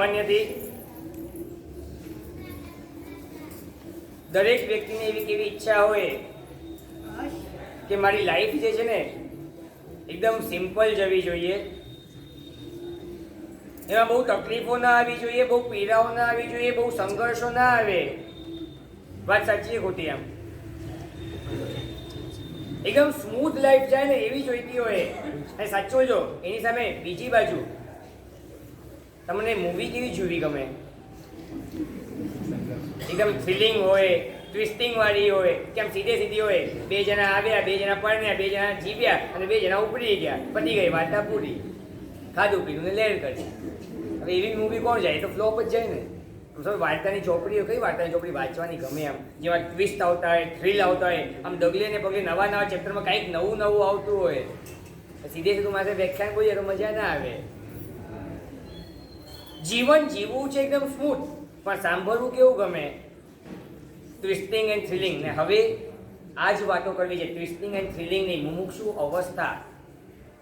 સામાન્યથી દરેક વ્યક્તિને એવી કેવી ઈચ્છા હોય કે મારી લાઈફ જે છે ને એકદમ સિમ્પલ જવી જોઈએ, એમાં બહુ તકલીફો ના આવી જોઈએ, બહુ પીડાઓ ના આવી જોઈએ, બહુ સંઘર્ષો ના આવે. વાત સાચી ખોટી? આમ એકદમ સ્મૂથ લાઈફ જાય ને એવી જોઈતી હોય. અને સાચું જો એની સામે બીજી બાજુ તમને મૂવી કેવી જોવી ગમે? એકદમ થ્રિલિંગ હોય, ટ્વિસ્ટિંગ વાળી હોય, કેમ સીધે સીધી હોય, બે જણા આવ્યા, બે જણા પરણ્યા, બે જણા જીવ્યા અને બે જણા ઉપડી ગયા, પતી ગઈ, વાર્તા પૂરી, ખાધું પીધું ને લેર કરી. હવે એવી મૂવી કોણ જાય? એ તો ફ્લોપ જ જાય ને. વાર્તાની ચોપડીઓ, કઈ વાર્તાની ચોપડી વાંચવાની ગમે? આમ જેમાં ટ્વિસ્ટ આવતા હોય, થ્રિલ આવતા હોય, આમ ડગલે ને પગલે નવા નવા ચેપ્ટરમાં કંઈક નવું નવું આવતું હોય. સીધે સીધું મારે વ્યાખ્યાન બોલીએ તો મજા ના આવે. જીવન જીવવું છે એકદમ સ્મૂથ, પણ સાંભળવું કેવું ગમે? Twisting and thrilling. ને હવે આ જ વાતો કરવી છે, ટ્વિસ્ટિંગ એન્ડ થ્રિલિંગની મુમુક્ષુ અવસ્થા.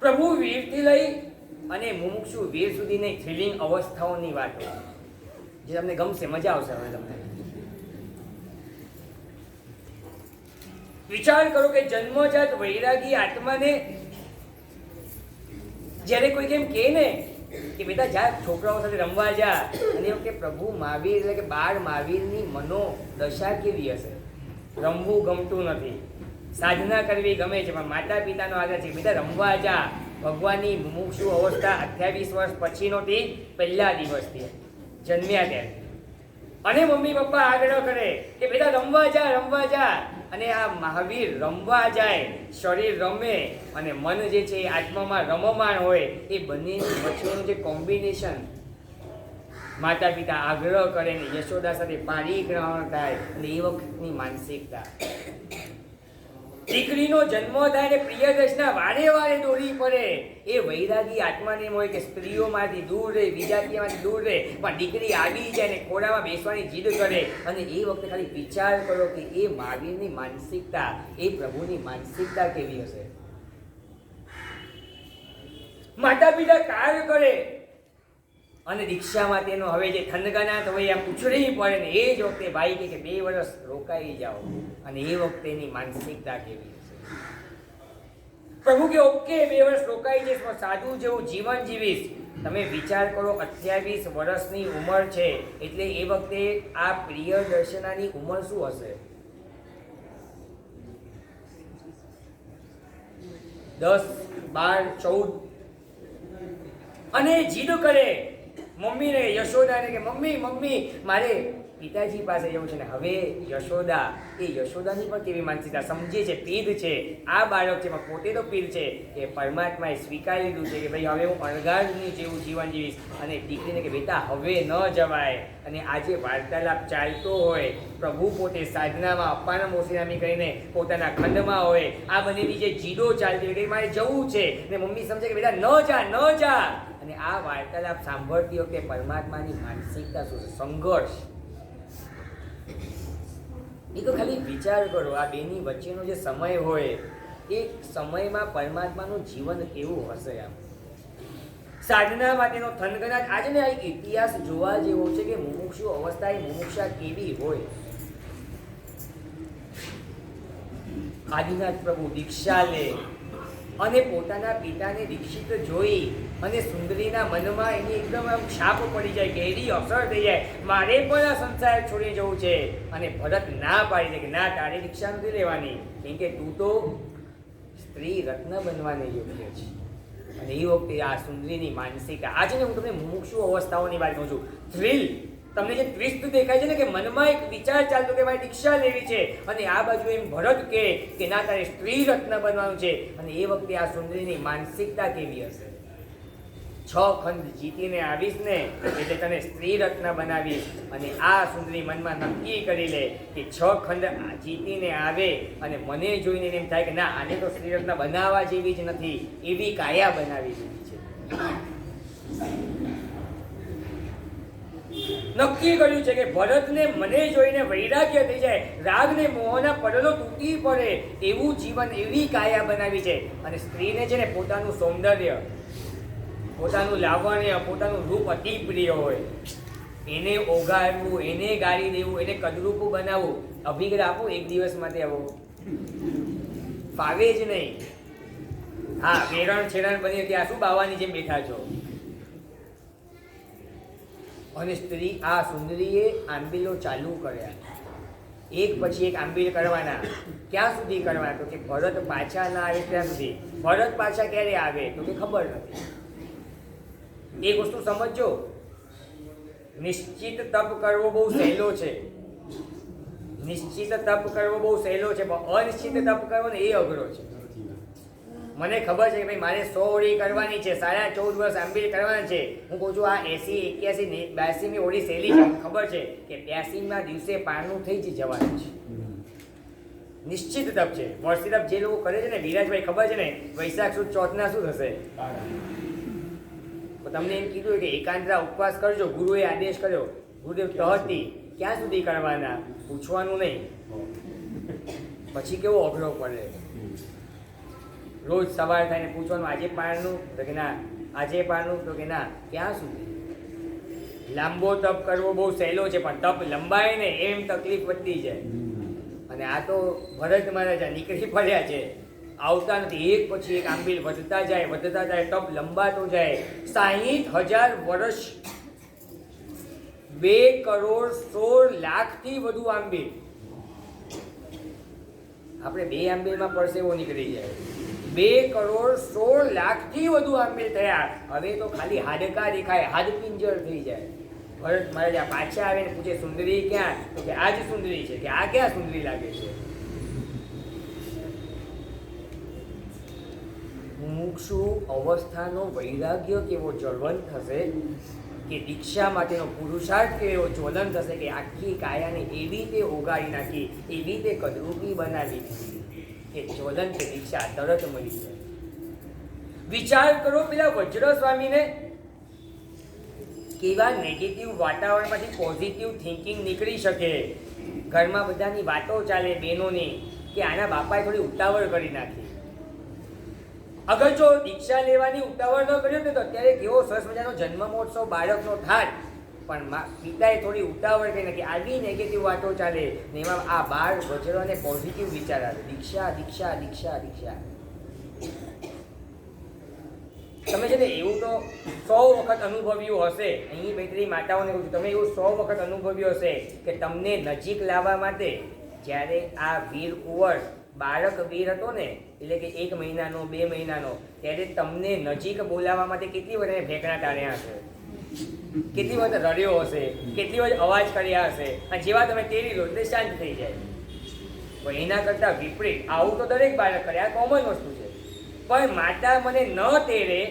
પ્રભુ વીરથી લઈ અને મુમુક્ષુ વીર સુધીની થ્રિલિંગ અવસ્થાઓની વાતો જે તમને ગમશે, મજા આવશે. હવે તમને વિચાર કરો કે જન્મજાત વૈરાગી આત્માને જ્યારે કોઈ કેમ કહે ને કે બેટા જા છોકરાઓ સાથે રમવા જા, અને એ વખતે પ્રભુ મહાવીર એટલે કે બાળ મહાવીરની મનોદશા કેવી હશે? રમવું ગમતું નથી, સાધના કરવી ગમે છે, પણ માતા પિતાનો આગ્રહ છે બેટા રમવા જા. ભગવાનની મુમુક્ષુ અવસ્થા 28 વર્ષ પછીનો થી પહેલા દિવસથી જન્મ્યા ત્યારે, અને મમ્મી પપ્પા આગ્રહ કરે કે બેટા રમવા જા, રમવા જા. અને આ મહાવીર રમવા જાય, શરીર રમે અને મન જે છે એ આત્મામાં રમમાણ હોય, એ બંનેની વચ્ચેનું જે કોમ્બિનેશન માતા પિતા આગ્રહ કરે ને યશોદા સાથે પારિગ્રહણ થાય, અને એ વખતની માનસિકતા. દીકરીનો જન્મ થાય ને પ્રિયદર્શના વારે વારે દોડી પડે, એ વૈરાગી આત્માને એમ હોય કે સ્ત્રીઓમાંથી દૂર રહે, વિજાતીયમાંથી દૂર રહે, પણ દીકરી આવી જાય ને ખોડામાં બેસવાની જીદ કરે. અને એ વખતે ખાલી વિચાર કરો કે એ મહાવીરની માનસિકતા, એ પ્રભુની માનસિકતા કેવી હશે? માતા પિતા કાર્ય કરે અને દીક્ષામાં તેનો હવે જે થનગનાટ હોય આમ ઉછળી પડે ને એ જ વખતે ભાઈ કે 2 વર્ષ રોકાઈ જાઓ, અને એ વખતે એની માનસિકતા કેવી હશે? પ્રભુ કે ઓકે 2 વર્ષ રોકાઈ જઈશ, પણ સાધુ જેવું જીવન જીવીશ. તમે વિચાર કરો 28 વર્ષની ઉંમર છે, એટલે એ વખતે આ પ્રિયદર્શનાની ઉંમર શું હશે? 10, 12, 14. અને જીદ કરે મમ્મીને, યશોદાને કે મમ્મી મમ્મી મારે પિતાજી પાસે જવું છે. ને હવે યશોદા, એ યશોદાની પણ કેવી માનસિકતા સમજે છે, પીધ છે. આ બાળક છે પોતે તો પીધ છે કે પરમાત્માએ સ્વીકારી લીધું છે કે ભાઈ હવે હું અણગારની જેવું જીવન જીવીશ. અને દીકરીને કે બેટા હવે ન જવાય. અને આજે વાર્તાલાપ ચાલતો હોય, પ્રભુ પોતે સાધનામાં અપાના મોસીનામી કરીને પોતાના ખંડમાં હોય, આ બંનેની જે જીદો ચાલતી હોય કે મારે જવું છે, ને મમ્મી સમજે કે બેટા ન જા, ન જા. અને આ વાર્તાલાપ સાંભળતી વખતે પરમાત્માની માનસિકતા શું છે? સંઘર્ષ. એ તો ખાલી વિચાર કરો, આ બેની વચ્ચેનો જે સમય હોય, એ સમયમાં પરમાત્માનું જીવન કેવું હશે? આમ સાધના માટેનો થનગનાટ. આજે ને આ ઇતિહાસ જોવા જેવો છે કે મુમુક્ષુ અવસ્થા, એ મુમુક્ષા કેવી હોય. આદિનાથ પ્રભુ દીક્ષા લે અને પોતાના પિતાને દીક્ષિત જોઈ અને સુંદરીના મનમાં એની એકદમ આમ છાપ પડી જાય, ગહેરી અસર થઈ જાય, મારે પણ આ સંસાર છોડી જવું છે. અને ભરત ના પાડી દે કે ના, તારે દીક્ષા નથી લેવાની, કેમ કે તું તો સ્ત્રી રત્ન બનવાને યોગ્ય છે. અને એ વખતે આ સુંદરીની માનસિકતા. આજે ને હું તમને મુમુક્ષુ અવસ્થાઓની વાત કહું છું. થ્રિલ, તમને જે ટ્વિસ્ટ દેખાય છે ને કે મનમાં એક વિચાર ચાલતો કે મારે દીક્ષા લેવી છે, અને આ બાજુ એમ ભરત કે ના તારે સ્ત્રી રત્ન બનવાનું છે. અને એ વખતે આ સુંદરીની માનસિકતા કેવી હશે? 6 ખંડ જીતીને આવીશ ને એટલે તને સ્ત્રી રત્ન બનાવીશ. અને આ સુંદરી મનમાં નક્કી કરી લે કે 6 ખંડ જીતીને આવે અને મને જોઈને એમ થાય કે ના, આને તો સ્ત્રી રત્ન બનાવવા જેવી જ નથી, એવી કાયા બનાવી દીધી છે. નક્કી કર્યું છે કે ભરતને મને જોઈને વૈરાગ્ય થઈ જાય, રાગને મોહના પડલો તૂટી પડે, એવું જીવન, એવી કાયા બનાવી છે. અને સ્ત્રીને છે ને પોતાનું સૌંદર્ય, પોતાનું લાવણ્ય, પોતાનું રૂપ અતિ પ્રિય હોય, એને ઓગાળવું, એને ગાળી દેવું, એને કદરૂપું બનાવવું, અભિગ્રહ આપો એક દિવસ માટે આવો ફાવે જ નહીં. હા, વેરણ છેરણ બની ત્યાં શું બાવાની જેમ બેઠા છો. અને સ્ત્રી આ સુંદરીએ આંબીલો ચાલુ કર્યા, એક પછી એક આંબીલ કરવાના. ક્યાં સુધી કરવાના? તો કે ભરત પાછા ના આવે ત્યાં સુધી. ભરત પાછા ક્યારે આવે તો કે ખબર નથી. એક વસ્તુ સમજો, નિશ્ચિત તપ કરવો બહુ સહેલો છે, નિશ્ચિત તપ કરવો બહુ સહેલો છે, પણ અનિશ્ચિત તપ કરવો ને એ અઘરો છે. મને ખબર છે કે ભાઈ મારે 100 ઓળી કરવાની છે, 14.5 વર્ષ આંબીલ કરવાના છે. હું કહું છું આ 80, 81, 82 ઓળી સહેલી છે. ખબર છે કે 82માં દિવસે પારણું થઈ જ જવાનું છે. નિશ્ચિત તપ છે, વર્ષી તપ જે લોકો કરે છે ને, વિરાજભાઈ ખબર છે ને, વૈશાખ સુદ ચોથના શું થશે? તમને એમ કીધું કે એકાંતરા ઉપવાસ કરજો, ગુરુએ આદેશ કર્યો, ગુરુદેવ તહતી ક્યાં સુધી કરવાના? પૂછવાનું નહીં. પછી કેવો અઘરો પડે. રોજ સવાર થઈને પૂછવાનું આજે પારણું તો કે ના, આજે પારણું તો કે ના, ક્યાં સુધી? લાંબો તપ કરવો બહુ સહેલો છે, પણ તપ લંબાય ને એમ તકલીફ વધતી જાય. અને આ તો ભરત મહારાજા નીકળી પડ્યા છે, આવતા નથી. એક પછી એક આંબીલ વધતા જાય, વધતા જાય, તપ લંબાતો જાય. 60,000 વર્ષ, 2,16,00,000 વધુ આંબીલ. આપણે 2 આંબીલમાં પરસેવો નીકળી જાય. 2,16,00,000 વધુ આંબીલ થયા. હવે તો ખાલી હાડકા દેખાય, હાડપિંજર થઈ જાય. ભરત મહારાજા પાછા આવે ને પૂછે સુંદરી ક્યાં? તો કે આ જ સુંદરી છે. કે આ ક્યાં સુંદરી લાગે છે? મુમુક્ષુ અવસ્થાનો વૈરાગ્ય કેવો જ્વલંત થશે, કે દીક્ષા માટેનો પુરુષાર્થ કેવો જ્વલંત થશે, કે આખી કાયાને એવી રીતે ઓગાળી નાખી, એવી રીતે કદરૂપી બનાવી કે જ્વલંત દીક્ષા તરત મળી જાય. વિચાર કરો પેલા વજ્ર સ્વામીને કેવા નેગેટિવ વાતાવરણમાંથી પોઝિટિવ થિંકિંગ નીકળી શકે. ઘરમાં બધાની વાતો ચાલે બહેનોની કે આના બાપાએ થોડી ઉતાવળ કરી નાખી. અગર જો દીક્ષા લેવાની ઉતાવળ ન કર્યો ને તો અત્યારે કેવો સરસ મજાનો જન્મ મહોત્સવ બાળકનો થાત, પણ પિતાએ થોડી ઉતાવળ કરી નાખી. આવી નેગેટિવ વાતો ચાલે ને એમાં આ બાળ વજ્રને પોઝિટિવ વિચાર આવે, દીક્ષા દીક્ષા દીક્ષા દીક્ષા. તમે છે ને એવું તો 100 વખત અનુભવ્યું હશે. અહીં બેટરી માતાઓને કહું છું, તમે એવું 100 વખત અનુભવ્યું હશે કે તમને નજીક લાવવા માટે જ્યારે આ વીર કુંવર બાળક વીર હતો ને, એટલે કે 1 મહિનાનો 2 મહિનાનો, ત્યારે તમને નજીક બોલાવવા માટે કેટલી વાર ભેંકણા ટાળ્યા હશે, કેટલી વાર રડ્યો હશે, કેટલી વાર અવાજ કર્યા હશે, અને જેવા તમે તેડી લો એટલે શાંત થઈ જાય. પણ એના કરતાં વિપરીત આવું તો દરેક બાળક કરે, આ કોમન વસ્તુ છે. પણ માતા મને ન તેડે,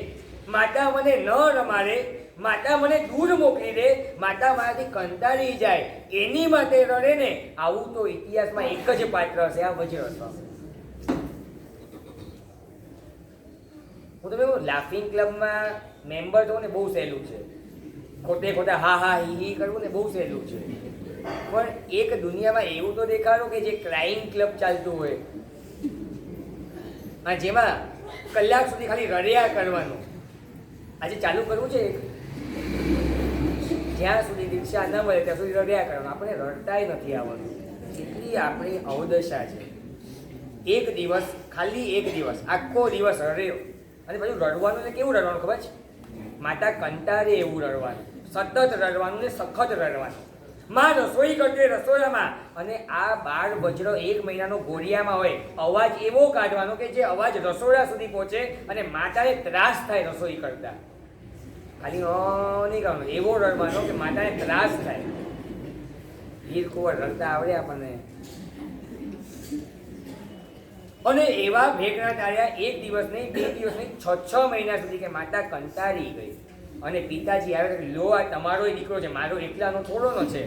માતા મને ન રમાડે, માતા મને દૂર મોકલી દે, માતા મારાથી કંટાળી જાય, એની માટે રડે ને, આવું તો ઇતિહાસમાં એક જ પાત્ર હશે, આ વજ્ર સ્વામી. હું તમે લાફિંગ ક્લબમાં મેમ્બર થવું ને બહુ સહેલું છે, ખોટે ખોટા હા હા હી હી કરવું ને બહુ સહેલું છે. પણ એક દુનિયામાં એવું તો દેખાડો કે જે ક્રાઇમ ક્લબ ચાલતું હોય, અને જેમાં કલાક સુધી ખાલી રડ્યા કરવાનું. આજે ચાલુ કરવું છે, જ્યાં સુધી દીક્ષા ન મળે ત્યાં સુધી રડ્યા કરવાનું. આપણે રડતાય નથી આવવાનું, એટલી આપણી અવદશા છે. એક દિવસ, ખાલી એક દિવસ, આખો દિવસ રડ્યો, અને પછી રડવાનું ને કેવું રડવાનું ખબર છે? માતા કંટાળે એવું રડવાનું, સતત રડવાનું ને સખત રડવાનું. માં રસોઈ કરતી રસોડામાં, અને આ બાળ વજ્ર 1 મહિનાનો ઘોડિયામાં હોય, અવાજ એવો કાઢવાનો કે જે અવાજ રસોડા સુધી પહોંચે અને માતાને ત્રાસ થાય રસોઈ કરતા. ખાલી નહીં કરવાનું, એવો રડવાનો કે માતાને ત્રાસ થાય. વીર કુંવર રડતા આવડે આપણને. અને એવા ભેગના ટાળ્યા, 1 દિવસ નહીં, 2 દિવસ નહીં, 6 મહિના સુધી, કે માતા કંટાળી ગઈ. અને પિતાજી આવે કે લો આ તમારો દીકરો છે, મારો એકલાનો થોડોનો છે.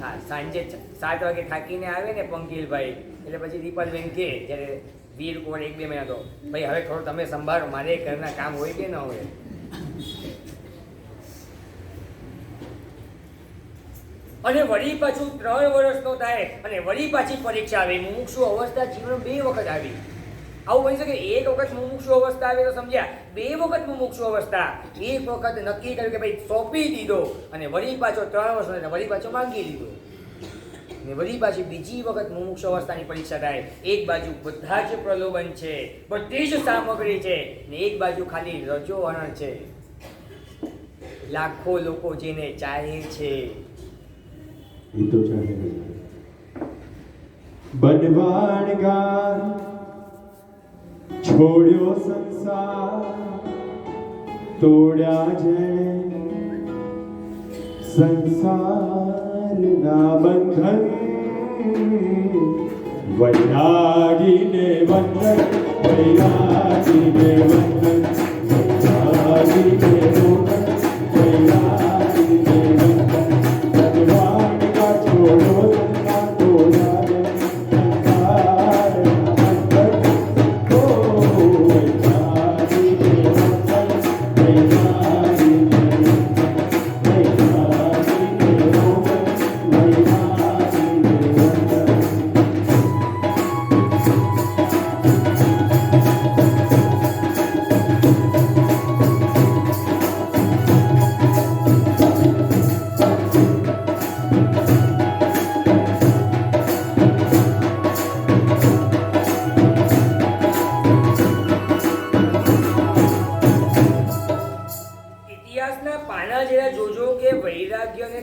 હા, સાંજે 7 વાગે થાકીને આવે ને પંકિલભાઈ, એટલે પછી દીપલબેન કહે જ્યારે વીર કુંવર 1-2 મહિના તો, ભાઈ હવે થોડું તમે સંભાળો, મારે ઘરના કામ હોય કે ન હોય. અને વળી પાછું 3 વર્ષનો થાય અને વળી પાછી પરીક્ષા આવે. મુમુક્ષુ અવસ્થા જીવન 2 વખત આવી. આવું બની શકે એક વખત મુમુક્ષુ અવસ્થા આવે તો સમજ્યા, બે વખત મુમુક્ષુ અવસ્થા, એક વખત નક્કી કર્યું કે ભાઈ સોંપી દીધો અને વળી પાછો 3 વર્ષ વળી પાછો માંગી લીધો ને વળી પાછી બીજી વખત મુમુક્ષુ અવસ્થાની પરીક્ષા થાય. એક બાજુ બધા જ પ્રલોભન છે, બધી જ સામગ્રી છે ને એક બાજુ ખાલી રજો હરણ છે. લાખો લોકો જેને ચાહે છે એ તો ચાલે. બનવાણ ગાર છોડ્યો સંસાર, તોડ્યા જેણે સંસારના બંધન, વૈરાગીને વંદન, વૈરાગીને વંદન, વૈરાગીને વંદન, વૈરાગીને વંદન. બનવાણ ગાર છોડ્યો સંસાર, તોડ્યા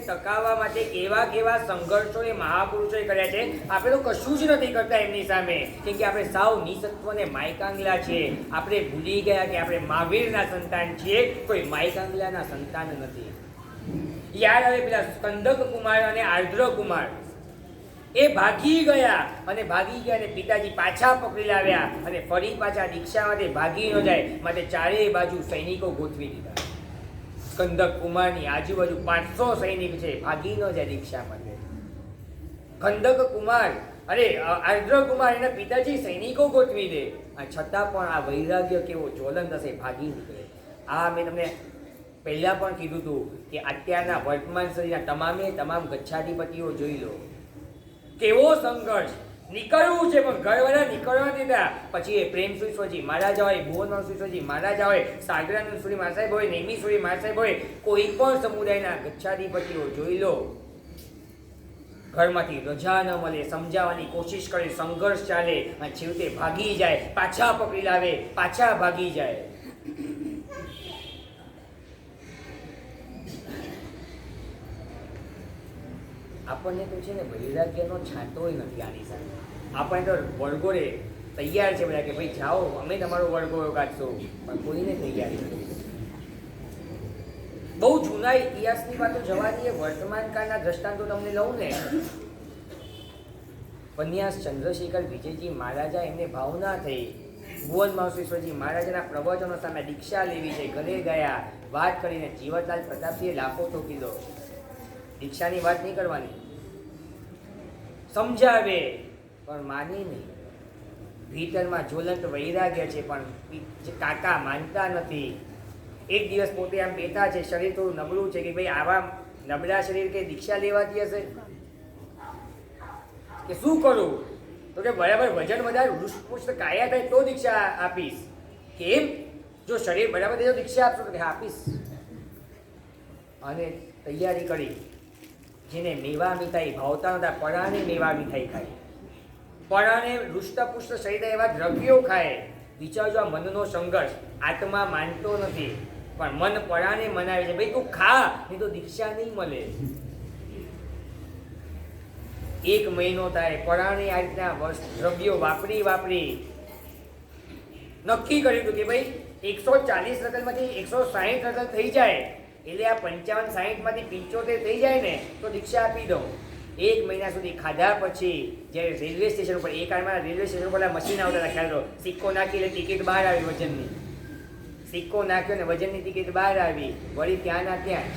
ટકાવવા માટે કેવા કેવા સંઘર્ષો એ મહાપુરુષોએ કર્યા છે. આપણે તો કશું જ નથી કરતા એમની સામે, કેમ કે આપણે સાવ નિસત્વ ને માયકાંગલા છીએ. આપણે ભૂલી ગયા કે આપણે મહાવીરના સંતાન છીએ, કોઈ માયકાંગલાના સંતાન નથી. યાદ આવે પેલા સ્કંદક કુમાર અને આર્દ્ર કુમાર, એ ભાગી ગયા અને પિતાજી પાછા પકડી લાવ્યા અને ફરી પાછા દીક્ષા માટે ભાગી ન જાય માટે ચારેય બાજુ સૈનિકો ગોઠવી દીધા. સ્કંદક કુમારની આજુબાજુ 500 સૈનિક છે, ભાગી ન જાય દીક્ષા માટે. સ્કંદક કુમાર આર્દ્ર કુમાર એના પિતાજી સૈનિકો ગોઠવી દે અને છતાં પણ આ વૈરાગ્ય કેવો જ્વલંત હશે, ભાગી નીકળે. આ મેં તમને પહેલા પણ કીધું હતું કે અત્યારના વર્તમાન શરીરના તમામ ગચ્છાધિપતિઓ જોઈ લો, કેવો સંઘર્ષ. નીકળવું છે પણ ઘરવાળા નીકળવા દીધા. પછી એ પ્રેમ સુશ્વજી મહારાજ હોય, ભુવન સુશ્વજી મહારાજ હોય, સાગરાનંદ સુરી મહારાજ સાહેબ હોય, નેમી સુરી મહારાજ સાહેબ હોય, કોઈ પણ સમુદાયના ગચ્છાધિપતિઓ જોઈ લો, ઘરમાંથી રજા ન મળે, સમજાવવાની કોશિશ કરે, સંઘર્ષ ચાલે અને છેવટે ભાગી જાય, પાછા પકડી લાવે, પાછા ભાગી જાય. આપણને તો છે ને વૈરાગ્યનો છાંટોય નથી આની સાથે. આપણને તો વળગોરે તૈયાર છે બધા કે ભાઈ જાઓ અમે તમારો વળગોરો કાઢશું, પણ કોઈને તૈયારી નથી. બહુ જૂના ઇતિહાસની વાતો જવા દઈએ, વર્તમાન કાળના દ્રષ્ટાંતો તમને લઉં ને. પન્યાસ ચંદ્રશેખર વિજયજી મહારાજા, એમને ભાવના થઈ ભુવન મહાશ્રીશ્વરજી મહારાજાના પ્રવચનો સામે દીક્ષા લેવી છે. ઘરે ગયા, વાત કરીને જીવતલાલ પ્રતાપસિંહે લાફો ઠોકી દો, દીક્ષાની વાત નહીં કરવાની. સમજાવે પણ માની નહીં. ભીતરમાં જ્વલંત વૈરાગ્ય છે પણ કાકા માનતા નથી. એક દિવસ પોતે આમ બેઠા છે, શરીર થોડું નબળું છે કે ભાઈ આવા નબળા શરીર કે દીક્ષા લેવાતી હશે કે શું કરું? તો કે બરાબર વજન વધારે હૃષ્ટપુષ્ટ કાયા થાય તો દીક્ષા આપીશ. કેમ? જો શરીર બરાબર થાય તો દીક્ષા આપશો? તો કે આપીશ. અને તૈયારી કરી. જેને મેવા મીઠાઈ ભાવતા નતા, પરાને મેવા મીઠાઈ ખાય, પરાને હૃષ્ટપુષ્ટ શરીર એવા દ્રવ્યો ખાય. વિચારજો આ મનનો સંઘર્ષ. આત્મા માનતો નથી પણ મન પરાને મનાવે છે, ભાઈ તું ખા નહીં તો દીક્ષા નહીં મળે. 1 મહિનો થાય, પરાણે આ રીતના દ્રવ્યો વાપરી નક્કી કર્યું હતું કે ભાઈ 140 રતનમાંથી 160 રતન થઈ જાય એટલે આ 55-60 માંથી 75 થઈ જાય ને તો દીક્ષા આપી દઉં. 1 મહિના સુધી ખાધા પછી જ્યારે રેલવે સ્ટેશન ઉપર, એ કાળમાં રેલવે સ્ટેશન ઉપર મશીન આવતા હતા, ખ્યાલ કરો, સિક્કો નાખી એટલે ટિકિટ બહાર આવી વજનની. સિક્કો નાખ્યો ને વજનની ટિકિટ બહાર આવી, વળી ત્યાંના ત્યાં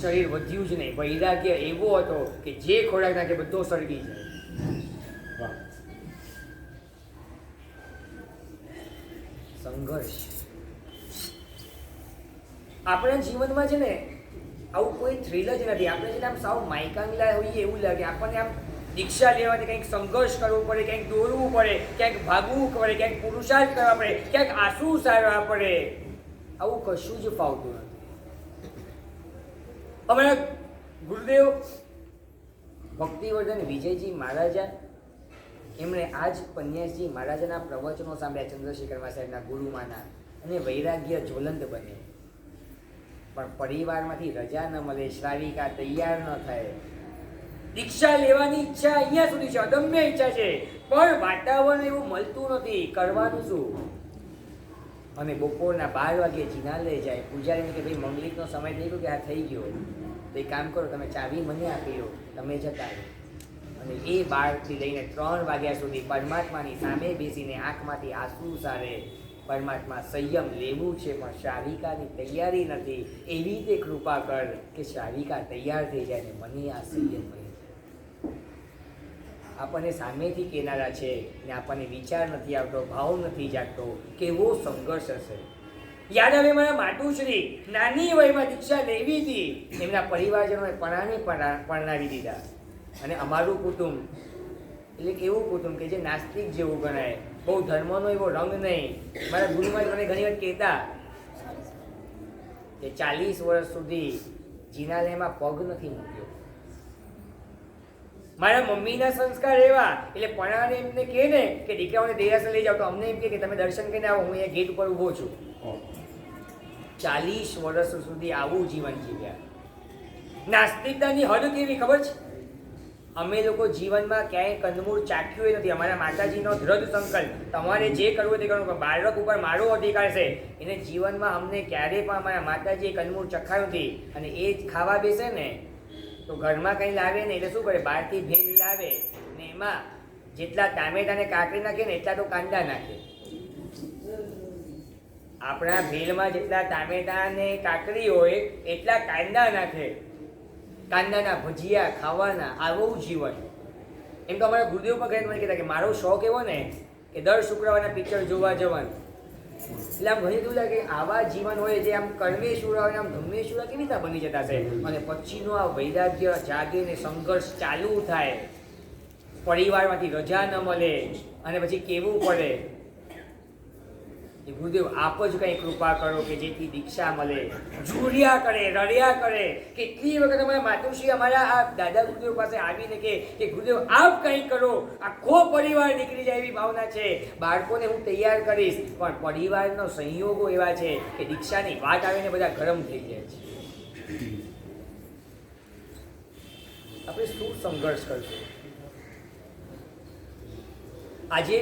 શરીર વધ્યું જ નહીં. વૈરાગ્ય એવો હતો કે જે ખોરાક નાખે બધો સળગી જાય. સંઘર્ષ આપણા જીવનમાં છે ને આવું કોઈ થ્રિલ જ નથી. આપણે છે ને આમ સાવ માયકાંગલા હોઈએ એવું લાગે. આપણને આમ દીક્ષા લેવાથી કંઈક સંઘર્ષ કરવો પડે, કંઈક દોડવું પડે, ક્યાંક ભાગવું પડે, ક્યાંક પુરુષાર્થ કરવા પડે, ક્યાંક આંસુ સારવા પડે. આવું કશું જ ફાવતું નથી. અમારા ગુરુદેવ ભક્તિવર્ધન વિજયજી મહારાજા, એમણે આજ પન્યાસજી મહારાજાના પ્રવચનો સાંભળ્યા ચંદ્રશેખરમાં સાહેબના ગુરુમાના, અને વૈરાગ્ય જ્વલંત બને. પણ પરિવારમાંથી રજા ન મળે, શ્રાવિકા તૈયાર ન થાય. દીક્ષા લેવાની ઈચ્છા અહીંયા સુધી છે, અદમ્ય ઈચ્છા છે, પણ વાતાવરણ એવું મળતું નથી. કરવાનું શું? અને બપોરના 12 વાગે જિનાલય જાય. પૂજારીને કે ભાઈ મંગલિકનો સમય થઈ ગયો, કે આ થઈ ગયો, તો એક કામ કરો, તમે ચાવી મને આપી દો, તમે જતા રહો. અને એ 12 થી લઈને 3 વાગ્યા સુધી પરમાત્માની સામે બેસીને આંખમાંથી આંસુ સારે. પરમાત્મા સંયમ લેવું છે, પણ શ્રાવિકાની તૈયારી નથી. એવી રીતે કૃપા કર કે શ્રાવિકા તૈયાર થઈ જાય ને મને આ સંયમ મળે. આપણને સામેથી કેનારા છે ને આપણને વિચાર નથી આવતો, ભાવ નથી જાગતો. કેવો સંઘર્ષ હશે. યાદ આવે મારા માતુશ્રી નાની વયમાં દીક્ષા લેવી હતી, એમના પરિવારજનોએ પરણાવી દીધા. અને અમારું કુટુંબ એટલે કેવું કુટુંબ કે જે નાસ્તિક જેવું ગણાય, બહુ ધર્મનો એવો રંગ નહીં. મારા ગુરુમાં મને ઘણી વાર કહેતા કે 40 વર્ષ સુધી જિનાલયમાં પગ નથી મૂક્યો. મારા મમ્મીના સંસ્કાર એવા, એટલે પણાને એમને કહે ને કે દીકરાઓને દેરાસર લઈ જાઓ, તો અમને એમ કે તમે દર્શન કરીને આવો, હું અહીંયા ગેટ ઉપર ઊભો છું. 40 વર્ષ સુધી આવું જીવન જીવ્યા. નાસ્તિકતાની હદ કેવી ખબર છે? અમે લોકો જીવનમાં ક્યાંય કંદમૂળ ચાખ્યું નથી. અમારા માતાજીનો દ્રઢ સંકલ્પ, તમારે જે કરવું તે કરવું, પણ બાળક ઉપર મારો અધિકાર છે. એને જીવનમાં અમને ક્યારેય પણ અમારા માતાજીએ કંદમૂળ ચખાયું નથી. અને એ જ ખાવા બેસે ને તો ઘરમાં કંઈ લાવે ને એટલે શું કરે, બહારથી ભેળ લાવે ને એમાં જેટલા ટામેટા ને કાકડી નાખે ને એટલા તો કાંદા નાખે. આપણા ભેળમાં જેટલા ટામેટા ને કાકડી હોય એટલા કાંદા નાખે. કાંદાના ભજીયા ખાવાના, આવું જીવન. એમ તો અમારા ગુરુદેવ પણ ઘરે મને કહેતા કે મારો શોખ એવો ને કે દર શુક્રવારના પિક્ચર જોવા જવાનું. એટલે આમ ઘણી એવું લાગે કે આવા જીવન હોય જે આમ કર્મેશ્વરા હોય, આમ ધમ્મેશ્વરા કેવી રીતે બની જતા છે. અને પછીનો આ વૈરાગ્ય જાગે ને સંઘર્ષ ચાલુ થાય, પરિવારમાંથી રજા ન મળે અને પછી કેવું પડે. એ ગુરુદેવ આપ જ કંઈ કૃપા કરો કે જેથી દીક્ષા મળે. ઝૂર્યા કરે, રડ્યા કરે. કેટલી વખત અમારા માતુશ્રી અમારા આ દાદા ગુરુદેવ પાસે આવીને કે ગુરુદેવ આપ કંઈ કરો, આખો પરિવાર નીકળી જાય એવી ભાવના છે. બાળકોને હું તૈયાર કરીશ, પણ પરિવારનો સંયોગો એવા છે કે દીક્ષાની વાત આવીને બધા ગરમ થઈ જાય છે. આપણે શું સંઘર્ષ કરશું? આજે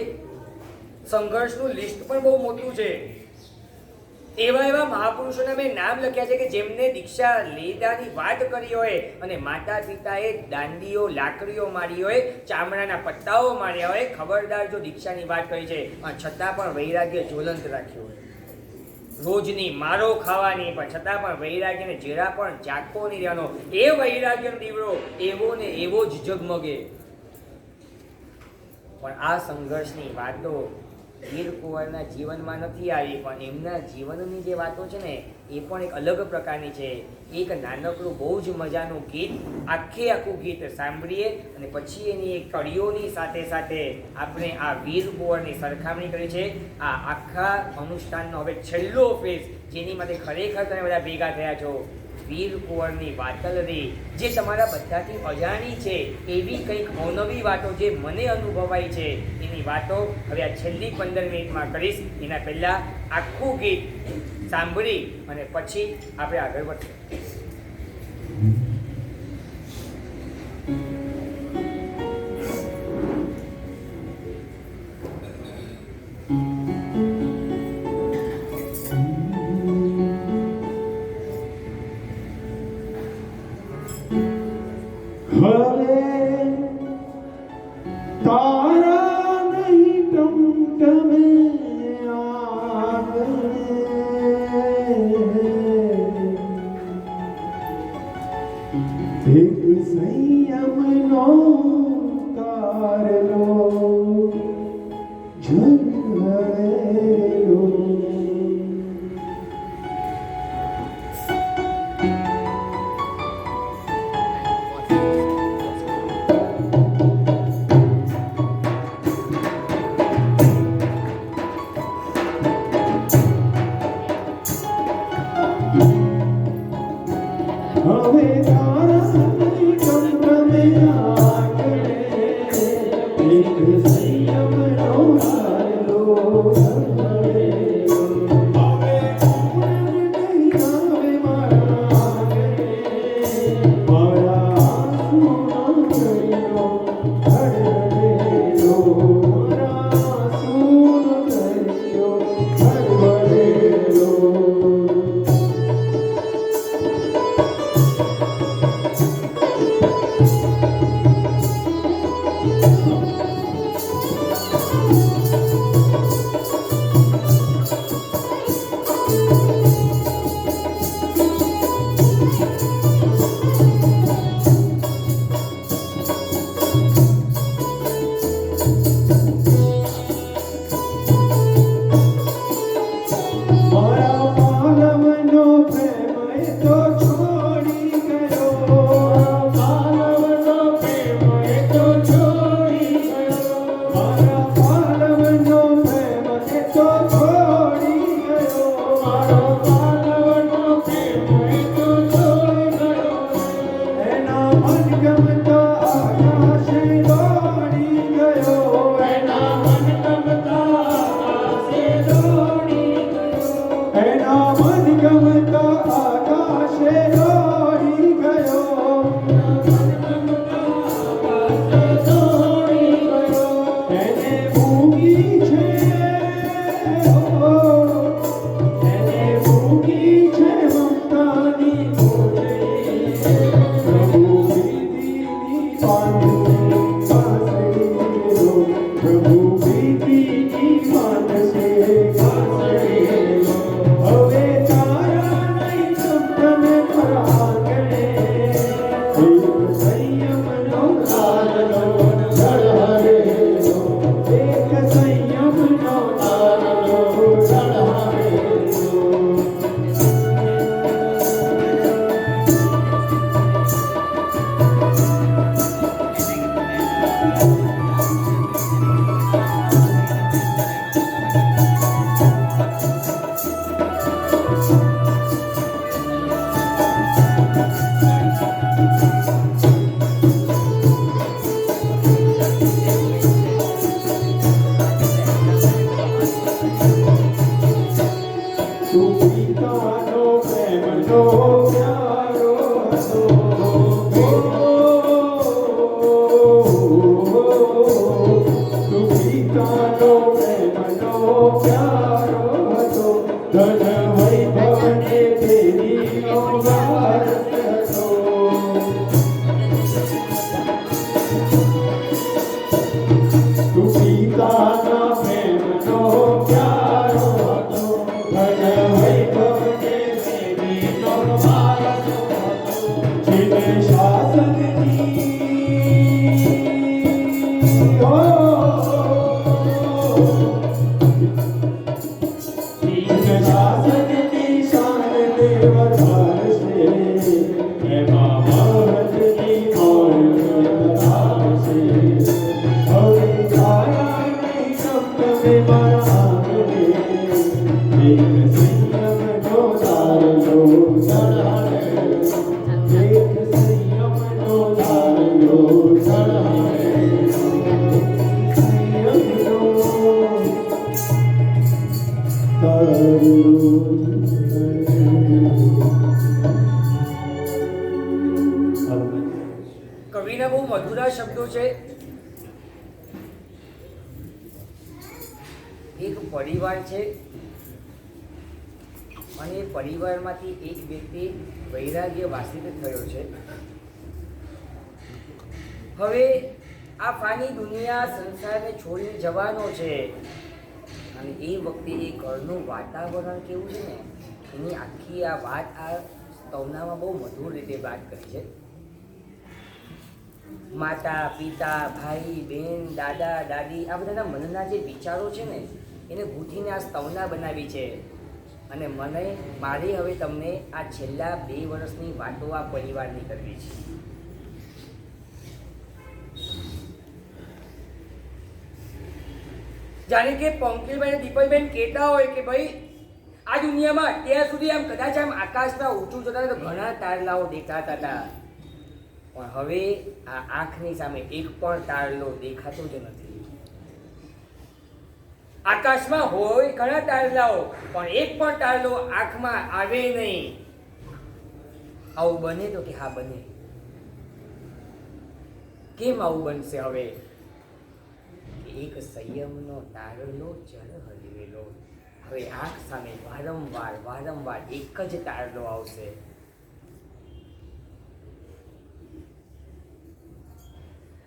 સંઘર્ષનું લિસ્ટ પણ બહુ મોટું છે. એવા મહાપુરુષોના મેં નામ લખ્યા છે કે જેમને દીક્ષા લીધાની વાત કરી હોય અને માતા પિતાએ દાંડીઓ લાકડીઓ મારી હોય, ચામડાના પટ્ટાઓ માર્યા હોય, ખબરદાર જો દીક્ષાની વાત કરી છે, છતાં પણ વૈરાગ્ય જ્વલંત રાખ્યું હોય. રોજની મારો ખાવાની, પણ છતાં પણ વૈરાગ્યને જરા પણ ઝાંખો નહીં રહેવાનો. એ વૈરાગ્યનો દીવડો એવો ને એવો જ ઝગમગે. પણ આ સંઘર્ષની વાતો વીર કુંવરના જીવનમાં નથી આવી, પણ એમના જીવનની જે વાતો છે ને એ પણ એક અલગ પ્રકારની છે. એક નાનકડું બહુ જ મજાનું ગીત, આખું ગીત સાંભળીએ અને પછી એની એક કડીઓની સાથે સાથે આપણે આ વીર કુંવરની સરખામણી કરી છે. આ આખા અનુષ્ઠાનનો હવે છેલ્લો ફેઝ, જેની માટે ખરેખર તમે બધા ભેગા થયા છો. વીર કુંવરની વાતલરી, જે તમારા બધાથી અજાણી છે એવી કંઈક અવનવી વાતો જે મને અનુભવાઈ છે, એની વાતો હવે આ છેલ્લી 15 મિનિટમાં કરીશ. એના પહેલાં આખું ગીત સાંભળી અને પછી આપણે આગળ વધીએ. तारा नहीं टमटमे आगे, एक संयमनो तार लो झगड़ेलो. કવિના બહુ મધુરા શબ્દો છે. એક પરિવાર છે અને એ પરિવારમાંથી એક વ્યક્તિ વૈરાગ્ય વાસિત થયો છે. હવે આ ફાની દુનિયા સંસારને છોડીને જવાનો છે અને એ વખતે એ ઘરનું વાતાવરણ કેવું છે ને એની આખી આ વાત આ સ્તવનામાં બહુ મધુર રીતે વાત કરી છે. માતા પિતા ભાઈ બહેન દાદા દાદી આ બધાના મનના જે વિચારો છે ને એને ગૂંથીને આ સ્તવના બનાવી છે. અને મારે હવે તમને આ છેલ્લા 2 વર્ષની વાતો આ પરિવારની કરવી છે. જાણે કે પંકજભાઈ દીપકબેન કહેતા હોય કે ભાઈ આ દુનિયામાં અત્યાર સુધી આમ કદાચ આમ આકાશના ઊંચું જતા તો ઘણા તારલાઓ દેખાતા હતા, પણ હવે આ આંખની સામે એક પણ તારલો દેખાતો જ નથી. આકાશમાં હોય ઘણા તારલાઓ, પણ એક પણ તારલો આંખમાં આવે નહીં. આવું બને તો કે હા બને. કેમ આવું બનશે હવે? એક સંયમનો તારલો જળ હલવેલો. હવે આંખ સામે વારંવાર વારંવાર એક જ તારલો આવશે.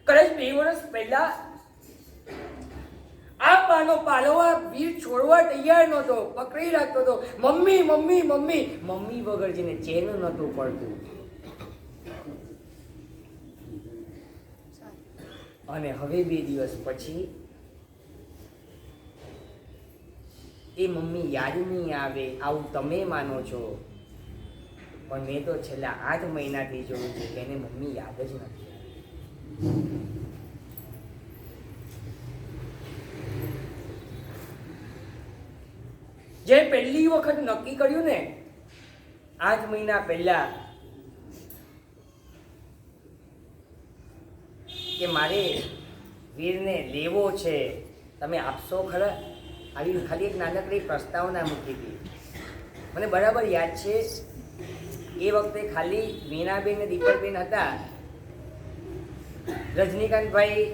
કદાચ 2 વર્ષ પહેલા આ પાનો પાલવા વીર છોડવા તૈયાર નહોતો, પકડી રાખતો હતો. મમ્મી મમ્મી મમ્મી મમ્મી વગર જેને ચેન નહોતું પડતું. અને હવે 2 દિવસ પછી એ મમ્મી યાદ નહીં આવે આવું તમે માનો છો, પણ મેં તો છેલ્લા 8 મહિનાથી જોયું છે કે એને મમ્મી યાદ જ નથી. જે પહેલી વખત નક્કી કર્યું ને 8 મહિના પહેલા કે મારે વીરને લેવો છે, તમે આપશો ખરા? આવી ખાલી એક નાનકડી પ્રસ્તાવના મૂકી હતી. મને બરાબર યાદ છે એ વખતે ખાલી વીણાબેન ને દીપકબેન હતા. રજનીકાંતભાઈ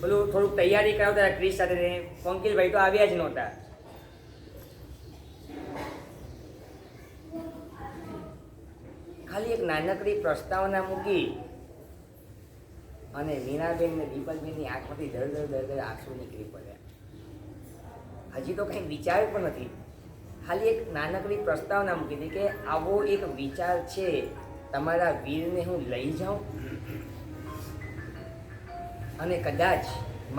પેલું થોડુંક તૈયારી કરાવતા ક્રિશ સાથે, પંકિલભાઈ તો આવ્યા જ નહોતા. ખાલી એક નાનકડી પ્રસ્તાવના મૂકી અને મીનાબેન ને દીપકબેનની આંખમાંથી દર આંસુ નીકળી પડ્યા. હજી તો કંઈ વિચાર પણ નથી, ખાલી એક નાનકડી પ્રસ્તાવના મૂકી હતી કે આવો એક વિચાર છે, તમારા વીરને હું લઈ જાઉં અને કદાચ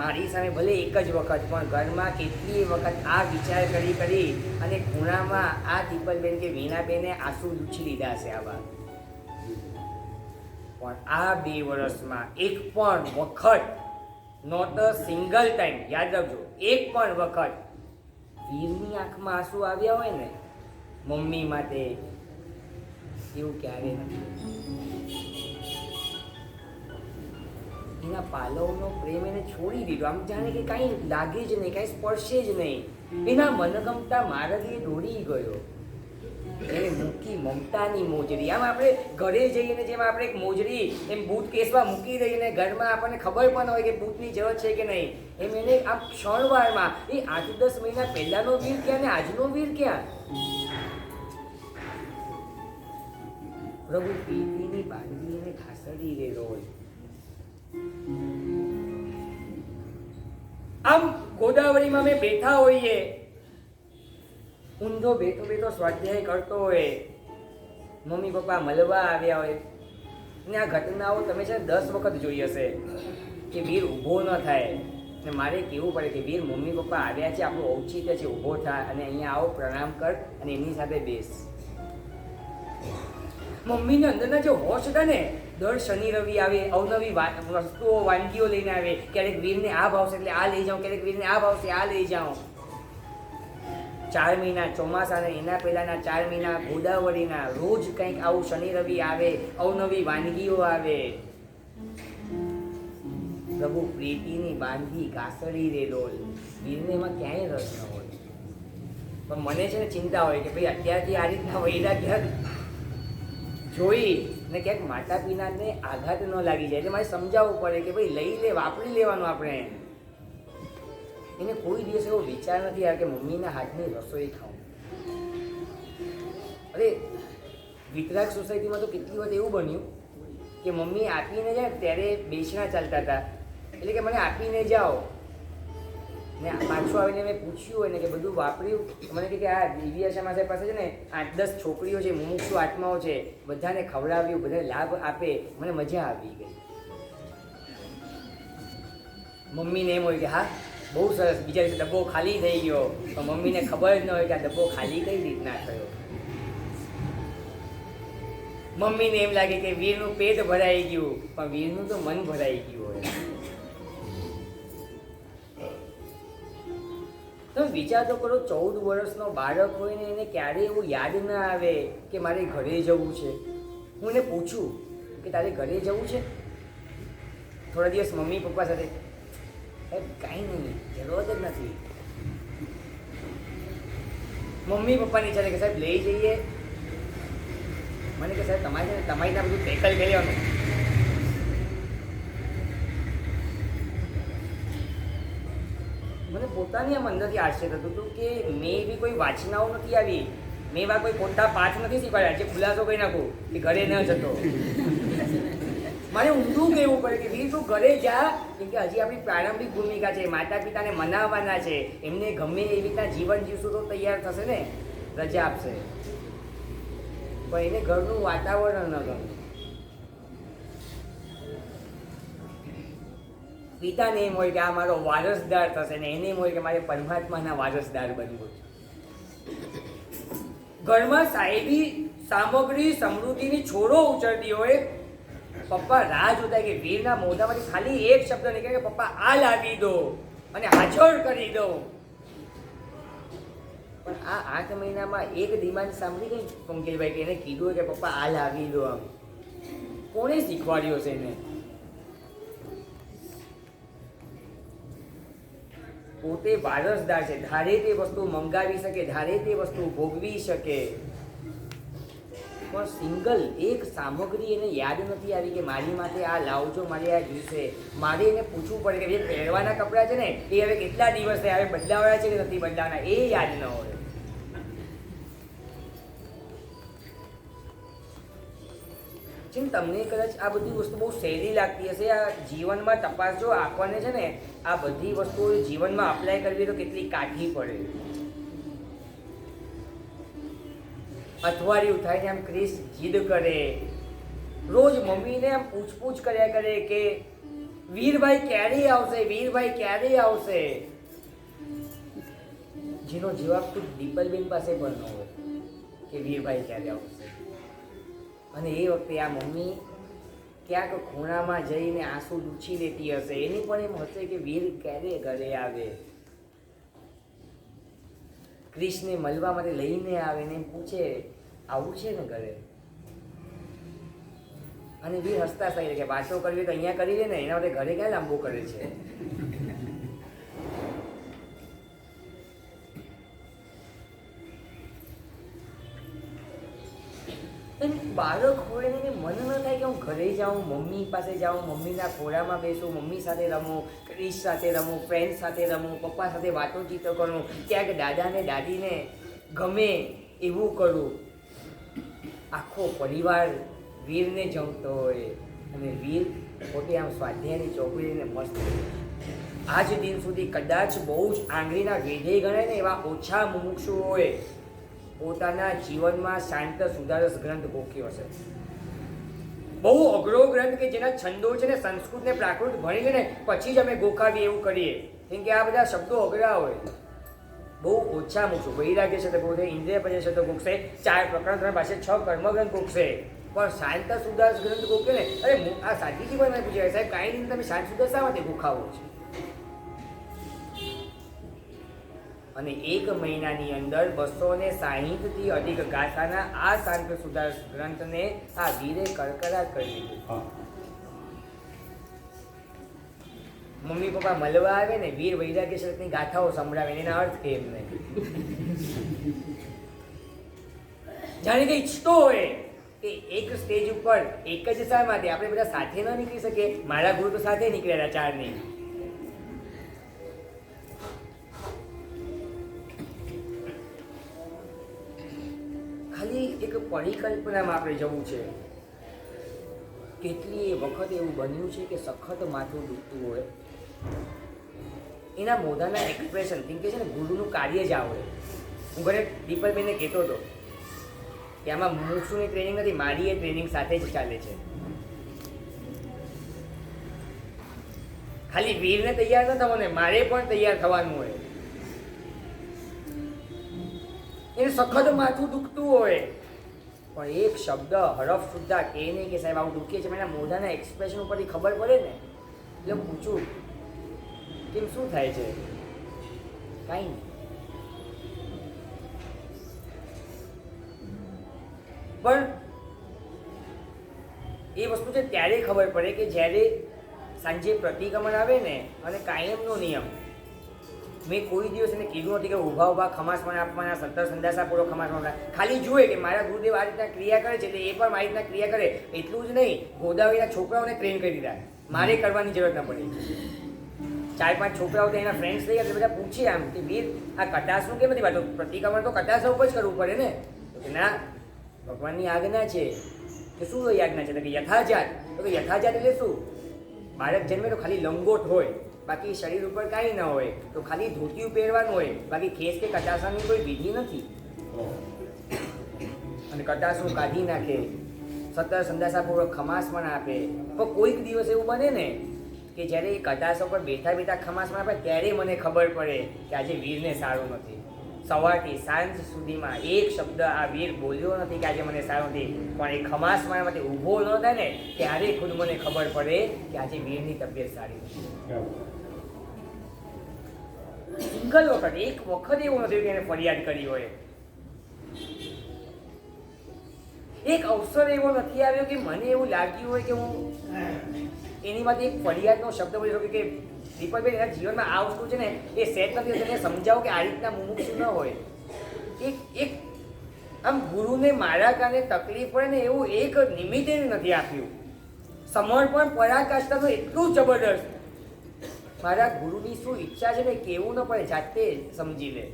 મારી સામે ભલે એક જ વખત પણ ઘરમાં કેટલી વખત આ વિચાર કરી અને ખૂણામાં આ દીપલબેન કે વીણાબેને આંસુ લૂછી લીધા છે આવા. પણ આ 2 વર્ષમાં એક પણ વખત, નોટ અ સિંગલ ટાઈમ, યાદ રાખજો, એક પણ વખત વીરની આંખમાં આંસુ આવ્યા હોય ને મમ્મી માટે, એવું ક્યારે નથી. એના પાલવનો પ્રેમ એને છોડી દીધો, આમ જાણે કે કાંઈ લાગે જ નહીં, કાંઈ સ્પર્શે જ નહીં. એના મનગમતા માર્ગે દોડી ગયો. એને મૂકી મમતાની મોજડી. આમ આપણે ઘરે જઈને જેમ આપણે એક મોજડી એમ બૂટ કેસમાં મૂકી દઈને ઘરમાં આપણને ખબર પણ હોય કે બૂટની જરૂરત છે કે નહીં, એમ એને આમ ક્ષણવારમાં એ 8-10 મહિના પહેલાનો વીર ક્યાં ને આજનો વીર ક્યાં? પ્રભુ પ્રીતિની બાંધી એને ખાસડી રહેલો હોય. આમ ગોદાવરીમાં મેં બેઠા હોઈએ, ઊંધો બેઠો સ્વાધ્યાય કરતો હોય, મમ્મી પપ્પા મળવા આવ્યા હોય ને આ ઘટનાઓ તમે છે 10 વખત જોઈ હશે કે વીર ઊભો ન થાય ને મારે કહેવું પડે કે વીર મમ્મી પપ્પા આવ્યા છે, આપણું ઔચિત્ય છે, ઊભો થાય અને અહીંયા આવો, પ્રણામ કર અને એમની સાથે બેસ. મમ્મીના અંદરના જે હોશ હતા ને, દર શનિ રવિ આવે, અવનવી વસ્તુઓ વાનગીઓ લઈને આવે, ક્યારેક વીરને આ ભાવશે એટલે આ લઈ જાઉં, ક્યારેક વીરને આ ભાવશે આ લઈ જાઉં. 4 મહિના ચોમાસાના, એના પહેલાના 4 મહિના ગોદાવરીના, રોજ કંઈક આવું શનિ રવિ આવે, અવનવી વાનગીઓ આવે. પ્રભુ પ્રીતિની બાંધી કાસડી રે લોલ. વીરને એમાં ક્યાંય રસ ન હોય, પણ મને છે ને ચિંતા હોય કે ભાઈ અત્યારથી આ રીતના વૈરાગ્ય જોઈ ને ક્યાંક માતા પિતાને આઘાત ન લાગી જાય એટલે મારે સમજાવવું પડે કે ભાઈ લઈ લે, વાપરી લેવાનું આપણે. એને કોઈ દિવસ એવો વિચાર નથી આવ્યો કે મમ્મીના હાથની રસોઈ ખાઉં. અરે વિતરાગ સોસાયટીમાં તો કેટલી વખત એવું બન્યું કે મમ્મી આપીને જાય ત્યારે બેસણા ચાલતા હતા, એટલે કે મને આપીને જાઓ ને પાછું આવીને મેં પૂછ્યું હોય ને કે બધું વાપર્યું, મને કે આ દિવ્યાશા માસા પાસે છે ને 8-10 છોકરીઓ છે, મુમુક્ષુ આત્માઓ છે, બધાને ખવડાવ્યું, બધાને લાભ આપે, મને મજા આવી ગઈ. મમ્મીને એમ હોય કે હા બહુ સરસ, બીજા દિવસે ડબ્બો ખાલી થઈ ગયો, પણ મમ્મીને ખબર જ ન હોય કે આ ડબ્બો ખાલી કઈ રીતના થયો. મમ્મીને એમ લાગે કે વીરનું પેટ ભરાઈ ગયું, પણ વીરનું તો મન ભરાઈ ગયું હોય. તમે વિચાર તો કરો, 14 વર્ષનો બાળક હોય ને એને ક્યારેય એવું યાદ ના આવે કે મારે ઘરે જવું છે. હું એને પૂછું કે તારે ઘરે જવું છે થોડા દિવસ મમ્મી પપ્પા સાથે, સાહેબ કાંઈ નહીં, જરૂરત જ નથી. મમ્મી પપ્પાની ઈચ્છા છે કે સાહેબ લઈ જઈએ. મને કે સાહેબ તમારી ત્યાં બધું ટેકલ કરી લેવાનું. મને પોતાની આમ અંદરથી આશ્ચર્ય થતું હતું કે મેં એવી કોઈ વાંચનાઓ નથી આવી, મેં એવા કોઈ ખોટા પાઠ નથી શીખવાડ્યા જે ખુલાસો કરી નાખું કે ઘરે ન જતો. મારે ઊંધું કહેવું પડે કે વીર તું ઘરે જા, કેમ કે હજી આપણી પ્રારંભિક ભૂમિકા છે, માતા પિતાને મનાવવાના છે, એમને ગમે એવી રીતના જીવન જીવશું તો તૈયાર થશે ને, રજા આપશે. પણ એને ઘરનું વાતાવરણ ન ગમે. પિતાને એમ હોય કે આ મારો વારસદાર થશે ને એને એમ હોય કે મારે પરમાત્માના વારસદાર બનવું છે. ઘરમાં સાહેબી સામગ્રી સમૃદ્ધિની છોડો ઉછળતી હોય, પપ્પા રાહ જોતા કે વીરના મોઢામાંથી ખાલી એક શબ્દ નીકળે કે પપ્પા આ લાવી દો અને હાજર કરી દો. પણ આ 8 મહિનામાં એક ડિમાન્ડ સાંભળી ગઈ પંકજભાઈ કે એને કીધું કે પપ્પા આ લાવી દો. આમ કોણે શીખવાડ્યો છે એને? પોતે વારસદાર છે, ધારે તે વસ્તુ મંગાવી શકે, ધારે તે વસ્તુ ભોગવી શકે, પણ સિંગલ એક સામગ્રી એને યાદ નથી આવી કે મારી માટે આ લાવજો મારે આ દિવસે. મારે એને પૂછવું પડે કે જે પહેરવાના કપડાં છે ને એ હવે કેટલા દિવસ થયા, હવે બદલાવાના છે કે નથી બદલાવાના, એ યાદ ન હોય. જેમ તમને કદાચ આ બધી વસ્તુ બહુ સહેલી લાગતી હશે, આ જીવનમાં તપાસજો, આપણને છે ને આ બધી વસ્તુઓ જીવનમાં અપ્લાય કરવી તો કેટલી કાઠી પડે. અથવાડિયું થાય ને આમ ક્રિસ જીદ કરે, રોજ મમ્મીને આમ પૂછપૂછ કર્યા કરે કે વીરભાઈ ક્યારે આવશે, વીરભાઈ ક્યારે આવશે, જેનો જવાબ તો દીપલબેન પાસે પણ ન હોય કે વીરભાઈ ક્યારે આવશે. અને એ વખતે આ મમ્મી ક્યાંક ખૂણામાં જઈને આંસુ લૂછી લેતી હશે, એની પણ એમ હશે કે વીર ક્યારે ઘરે આવે, ક્રિશને મળવા માટે લઈને આવે ને એમ પૂછે આવું છે ને ઘરે. અને વીર હસતા થઈ કે વાતો કરવી તો અહીંયા કરી લે ને, એના માટે ઘરે ક્યાં લાંબુ કરે છે. બાળક હોય ને મન ન થાય કે હું ઘરે જાઉં, મમ્મી પાસે જાઉં, મમ્મીના ખોળામાં બેસું, મમ્મી સાથે રમું, ક્રિશ સાથે રમું, ફ્રેન્ડ સાથે રમું, પપ્પા સાથે વાતોચીત કરું, ક્યાંક દાદાને દાદીને ગમે એવું કરું. આખો પરિવાર વીરને જમતો હોય અને વીર પોતે આમ સ્વાધ્યાયની ચોપડી લઈને મસ્ત. આજ દિન સુધી કદાચ બહુ જ આંગળીના વેઢે ગણાય ને એવા ઓછા મુમુક્ષુ હોય પોતાના જીવનમાં શાંત સુધારસ ગ્રંથ ગોખ્યો હશે. બહુ અઘરો ગ્રંથ કે જેના છંદો છે ને સંસ્કૃત ને પ્રાકૃત ભણી લે ને પછી જ અમે ગોખાવીએ એવું કરીએ, કેમ કે આ બધા શબ્દો અઘરા હોય. બહુ ઓછા મૂકશું. વૈરાગ્ય શતક ગોખશે, ઇન્દ્રિય પર્યય શતક ગોખશે, 4 પ્રકરણ 3 પાસે 6 કર્મગ્રંથ ગોખશે, પણ શાંત સુદાસ ગ્રંથ ગોખ્યો ને. અરે આ સાધ્વીજી પણ મને પૂછે સાહેબ કાંઈ નહીં તમે શાંત સુદાસ શા માટે ગોખાવો છો? અને 1 મહિનાની અંદર 260થી અધિક ગાથાના આ શાંત સુદાસ ગ્રંથને આ વીરે કડકડાટ કરી દીધું. મમ્મી પપ્પા મળવા આવે ને વીર વૈરાગ્ય શતકની ગાથાઓ સંભળાવે, એના અર્થ કે એમને જાણે કે ઈચ્છતો હોય કે એક સ્ટેજ ઉપર એક જ શા માટે આપણે બધા સાથે ન નીકળી શકીએ. મારા ગુરુ તો સાથે નીકળ્યા 4 ની. ખાલી એક પરિકલ્પનામાં આપણે જવું છે. કેટલી વખત એવું બન્યું છે કે સખત માથું દુખતું હોય, એના મોઢાના એક્સપ્રેશન કેમ કે છે ને ગુરુનું કાર્ય જ આવડે. હું ઘરે દીપલબેનને કહેતો હતો કે આમાં મુમુક્ષુની ટ્રેનિંગ નથી, મારી એ ટ્રેનિંગ સાથે જ ચાલે છે. ખાલી વીરને તૈયાર ન થવાનું, મારે પણ તૈયાર થવાનું હોય. એને સખત માથું દુખતું હોય પણ એક શબ્દ હરફ સુદ્ધા કે નહીં કે સાહેબ આવું દુખે છે, એના મોઢાના એક્સપ્રેશન ઉપરથી ખબર પડે ને. એટલે પૂછું કેમ શું થાય છે? કાંઈ નહીં. પણ એ વસ્તુ છે ત્યારે ખબર પડે કે જ્યારે સાંજે પ્રતિક્રમણ આવે ને અને કાયમનો નિયમ, મેં કોઈ દિવસ એને કીધું નથી કે ઊભા ઊભા ખમાસમાં આપવાના, સત્તર સંદાસાપૂર્વક ખમાસમાં આપવાના. ખાલી જુએ કે મારા ગુરુદેવ આ રીતના ક્રિયા કરે છે એટલે એ પણ મારી રીતના ક્રિયા કરે. એટલું જ નહીં, ગોદાવરીના છોકરાઓને ટ્રેન કરી દીધા, મારે કરવાની જરૂરત ન પડી. 4-5 છોકરાઓ તો એના ફ્રેન્ડ્સ થઈ ગયા, બધા પૂછીએ આમ કે વીર આ કટાસનું કેમ નથી વાતો? પ્રતિક્રમણ તો કટાસ ઉપર જ કરવું પડે ને. તો કે ના, ભગવાનની આજ્ઞા છે. કે શું આજ્ઞા છે? તો કે યથાજાત. તો કે યથાજાત એટલે શું? બાળક જન્મે તો ખાલી લંગોટ હોય, બાકી શરીર ઉપર કાંઈ ન હોય, તો ખાલી ધોતિયું પહેરવાનું હોય, બાકી ખેસ કે કટાસાની કોઈ વિધિ નથી. અને કટાસું કાઢી નાખે, 17 સંદાસાપૂર્વક ખમાસમાં આપે. પણ કોઈક દિવસ એવું બને ને કે જ્યારે એ કટાસ ઉપર બેઠા બેઠા ખમાસમાં આપે ત્યારે મને ખબર પડે કે આજે વીરને સારું નથી. સવારથી સાંજ સુધીમાં એક શબ્દ આ વીર બોલ્યો નથી કે આજે મને સારું નથી. પણ એ ખમાસમાં માટે ઊભો ન થાય ને ત્યારે ખુદ મને ખબર પડે કે આજે વીરની તબિયત સારી નથી. સિંગલ વખત, એક વખત એવું નથી કે એને ફરિયાદ કરી હોય. એક અવસર એવો નથી આવ્યો કે મને એવું લાગ્યું હોય કે હું એની માટે એક ફરિયાદનો શબ્દ બોલી શકું કે દીપકભાઈ એના જીવનમાં આ વસ્તુ છે ને એ સેટ નથી, તેને સમજાવો કે આ રીતના મુમુક્ષુ ન હોય. એક આમ ગુરુને મારા કારણે તકલીફ પડે ને એવું એક નિમિત્તે નથી આપ્યું. સમર્પણ પરાકાષ્ઠાનું એટલું જબરદસ્ત. મારા ગુરુની શું ઈચ્છા છે ને કેવું ન પડે, જાતે સમજી લે.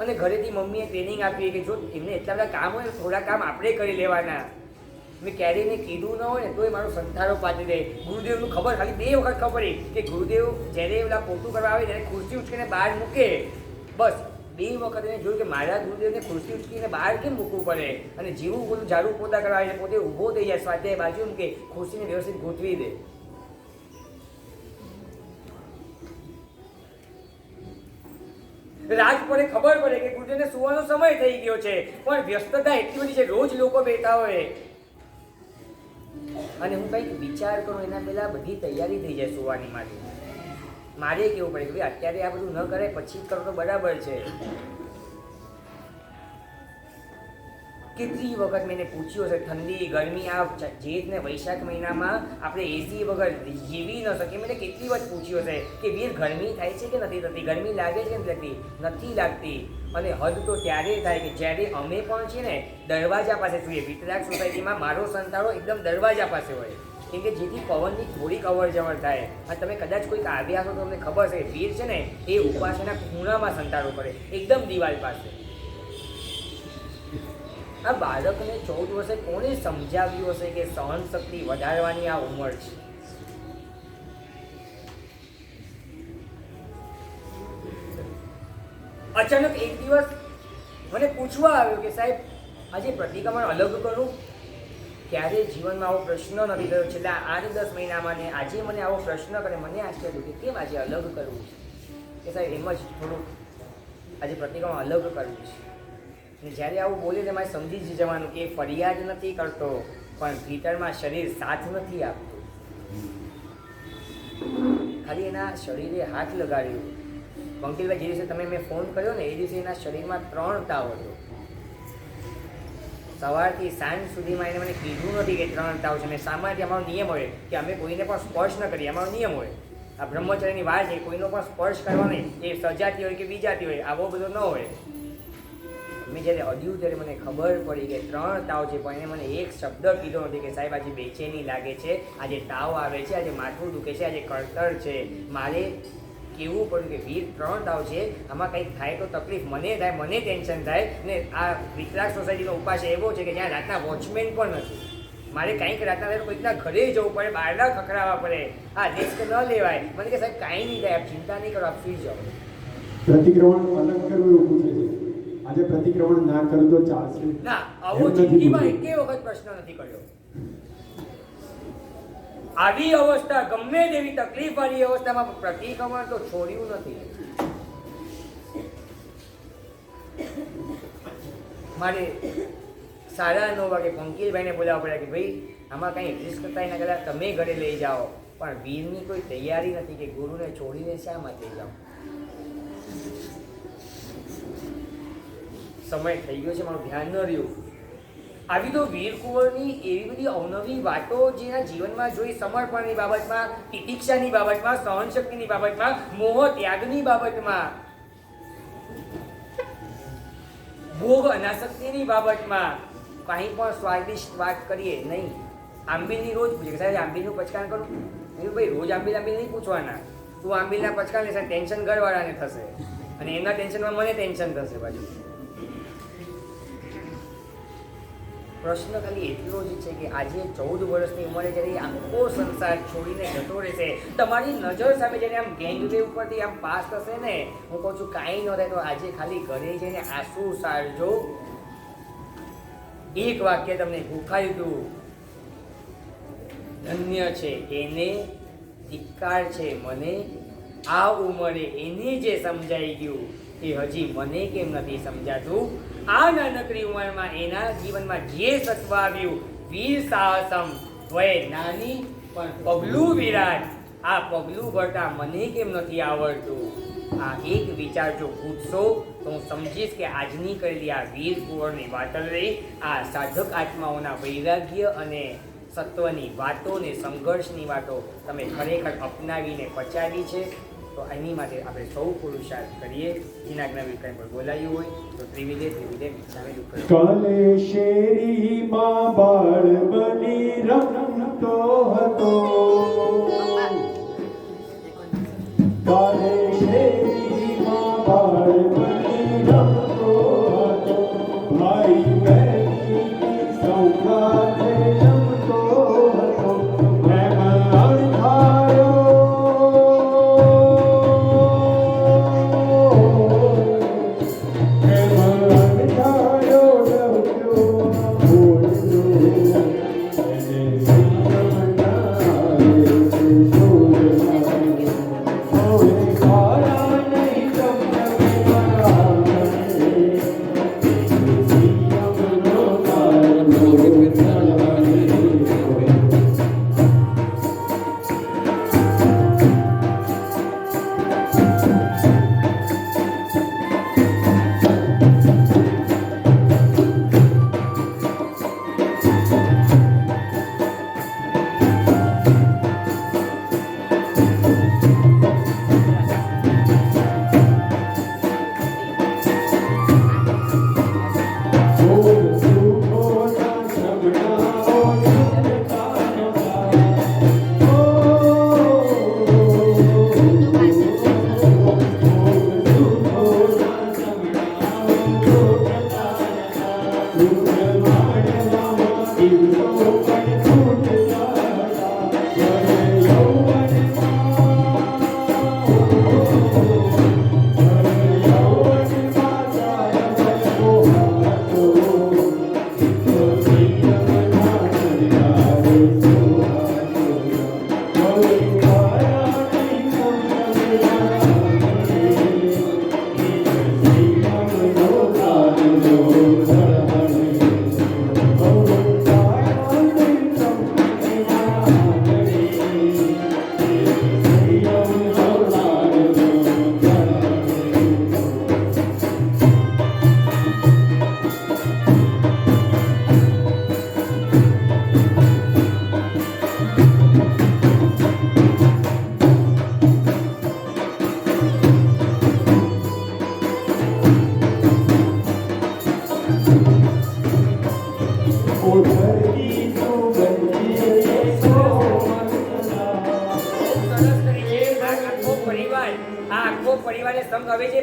અને ઘરેથી મમ્મીએ ટ્રેનિંગ આપી કે જો એમને એટલા બધા કામ હોય થોડા કામ આપણે કરી લેવાના. મેં ક્યારેય એને કીધું ન હોય ને તોય મારો સંથારો પાડી દે. ગુરુદેવનું ખબર ખાલી 2 વખત ખબર પડી કે ગુરુદેવ જ્યારે પેલા પોતું કરવા આવે ત્યારે ખુરશી ઉચકીને બહાર મૂકે. બસ 2 વખત એને જોયું કે મારા ગુરુદેવને ખુરશી ઉચકીને બહાર કેમ મૂકવું પડે. અને જેવું બધું ઝાડુ પોતા કરવા આવે પોતે ઊભો થઈ જાય, સ્વાધ્યાય બાજુ મૂકે, ખુરશીને વ્યવસ્થિત ગોઠવી દે. રાત પડે ખબર પડે કે ગુરુદેવને સુવાનો સમય થઈ ગયો છે, પણ વ્યસ્તતા એટલી બધી છે, રોજ લોકો બેઠા હોય અને હું કંઈક વિચાર કરું એના પહેલા બધી તૈયારી થઈ જાય સુવાની માટે. મારે કેવું પડે કે અત્યારે આ બધું ન કરે પછી જ કરો તો બરાબર છે. કેટલી વખત મેં એને પૂછ્યું હશે, ઠંડી ગરમી આ જેઠ ને વૈશાખ મહિનામાં આપણે એસી વગર જીવી ન શકીએ. મેં કેટલી વખત પૂછ્યું હશે કે વીર ગરમી થાય છે કે નથી થતી, ગરમી લાગે છે કે નથી લાગતી. અને હદ તો ત્યારે થાય કે જ્યારે અમે પણ છીએ ને દરવાજા પાસે જોઈએ. વિતરાગ સોસાયટીમાં મારો સંતાડો એકદમ દરવાજા પાસે હોય, કેમ કે જેથી પવનની થોડીક અવર જવર થાય. અને તમે કદાચ કોઈક આવ્યા છો તો તમને ખબર છે વીર છે ને એ ઉપાસના ખૂણામાં સંતાડો કરે, એકદમ દિવાલ પાસે. આ બાળકને 14 વર્ષે કોણે સમજાવ્યું હશે કે સહન શક્તિ વધારવાની આ ઉંમર છે? અચાનક એક દિવસ મને પૂછવા આવ્યો કે સાહેબ આજે પ્રતિક્રમણ અલગ કરું. ક્યારે જીવનમાં આવો પ્રશ્ન નથી થયો છેલ્લા 8-10 મહિનામાં, ને આજે મને આવો પ્રશ્ન કરે. મને આશ્ચર્ય થયું કે કેમ આજે અલગ કરવું છે. કે સાહેબ એમ જ થોડું આજે પ્રતિક્રમણ અલગ કરવું છે. અને જ્યારે આવું બોલે તો મારે સમજી જ જવાનું કે ફરિયાદ નથી કરતો, પણ ભીતરમાં શરીર સાથ નથી આપતું. ખાલી એના શરીરે હાથ લગાડ્યો. પંકિલભાઈ જે દિવસે તમે મેં ફોન કર્યો ને એ દિવસે એના શરીરમાં 3 તાવ હતો. સવારથી સાંજ સુધીમાં એને મને કીધું નથી કે 3 તાવ છે. અને સામાન્ય અમારો નિયમ હોય કે અમે કોઈને પણ સ્પર્શ ન કરીએ, અમારો નિયમ હોય. આ બ્રહ્મચર્યની વાત છે, કોઈનો પણ સ્પર્શ કરવો નહીં, એ સજાતી હોય કે બીજાતી હોય, આવો બધો ન હોય. મેં જ્યારે અડ્યું ત્યારે મને ખબર પડી કે 3 તાવ છે, પણ એને મને એક શબ્દ કીધો નથી કે સાહેબ આજે બેચેની લાગે છે, આજે તાવ આવે છે, આજે માથું દુખે છે, આજે કળતર છે. મારે કેવું પડ્યું કે વીર 3 તાવ છે, આમાં કંઈક થાય તો તકલીફ મને થાય, મને ટેન્શન થાય. ને આ વિતરાગ સોસાયટીનો ઉપાસ એવો છે કે જ્યાં રાતના વોચમેન પણ નથી. મારે કંઈક રાતના થાય તો કોઈકના ઘરે જવું પડે, બહારના ખખડાવવા પડે. હા રિસ્ક ન લેવાય. મને કે સાહેબ કાંઈ નહીં થાય, આપ ચિંતા નહીં કરો, આપ સુઈ જાઓ. પ્રતિક્રમણ અલગ કરવું એવું પૂછે છે. આજે પ્રતિક્રમણ ના કરું તો ચાલશે? ના, આવો જિંદગીમાં એકે વખત પ્રશ્ન નથી કર્યો. આવી અવસ્થા, ગમે તેવી તકલીફ વાળી અવસ્થામાં પ્રતિક્રમણ તો છોડ્યું નથી. મારે 9:30 વાગે પંકિલભાઈને બોલાવવા પડ્યા કે ભાઈ આમાં કંઈ રિસ્ક થાય ના કદાચ તમે ઘરે લઈ જાઓ. પણ વીરની કોઈ તૈયારી નથી કે ગુરુને છોડીને શા માટે જાઓ. સમય થઈ ગયો છે, મારું ધ્યાન ન રહ્યું. આવી તો વીર કુંવરની એવી બધી અવનવી વાતો જેના જીવનમાં જોઈ, સમર્પણની બાબતમાં, તિતિક્ષાની બાબતમાં, સહનશક્તિની બાબતમાં, મોહ ત્યાગની બાબતમાં, ભોગ અનાસક્તિની બાબતમાં કાંઈ પણ સ્વાદિષ્ટ વાત કરીએ નહીં. આંબીલની રોજ પૂછે કે સાહેબ આંબીલનું પચકાણ કરું? મેં ભાઈ રોજ આંબીલ નહીં પૂછવાના. તું આંબીલના પચકાણ લેશે, ટેન્શન ઘરવાળાને થશે અને એમના ટેન્શનમાં મને ટેન્શન થશે પાછું. પ્રશ્ન ખાલી એટલો જ છે કે આજે 14 વર્ષની ઉંમરે જ્યારે આખો સંસાર છોડીને જતો રહેશે, તમારી નજર સામે જ્યારે આમ ગેંગવે ઉપરથી આમ પાસ થશે ને, હું કહું છું કાંઈ ન થાય તો આજે ખાલી ઘરે જઈને આંસુ સારજો. એક વાક્ય તમને ભૂખાયું હતું, ધન્ય છે એને, ધિક્કાર છે મને, આ ઉંમરે એને જે સમજાઈ ગયું એ હજી મને કેમ નથી સમજાતું. આ નાનકડી ઉંમરમાં એના જીવનમાં જે સત્વ આવ્યું, વીર સાહસમ વય નાની પણ પગલું વિરાટ, આ પગલું ભરતા મને કેમ નથી આવડતું. આ એક વિચાર જો પૂછશો તો હું સમજીશ કે આજની કરેલી આ વીર કુંવરની વાતલરી, આ સાધક આત્માઓના વૈરાગ્ય અને સત્વની વાતો ને સંઘર્ષની વાતો તમે ખરેખર અપનાવીને પચાવી છે. તો એની માટે આપણે સૌ પુરુષાર્થ કરીએ. જેના જ્ઞાવી કંઈ પણ બોલાયું હોય તો ત્રિવિધે સામે દુઃખ. કાલે શેરીમાં બાળ બની રમતો હતો, કાલે શેરીમાં બાળ બની રમતો હતો, ભાઈ બહેનની સૌગાતે રમતો હતો, પ્રેમ અણધાર્યો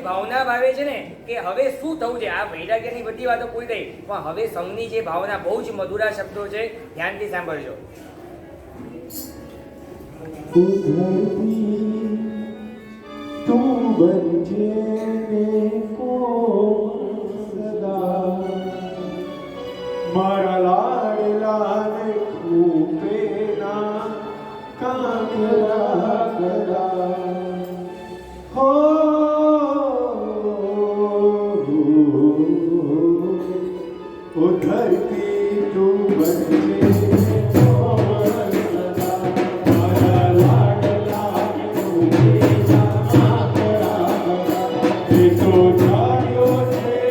ભાવના ભાવે છે ને કે હવે શું થવું છે. આ વૈરાગ્યની બધી વાતો પૂરી થઈ, પણ હવે સંઘની જે ભાવના બહુ જ મધુરા શબ્દો છે, ધ્યાનથી સાંભળજો. તું બનજે કો સદા, મારા લાડલા ને ખૂપેના કાંકરા ગદા, હો ઓ ધરતી તું બનજે તો જાણ્યો છે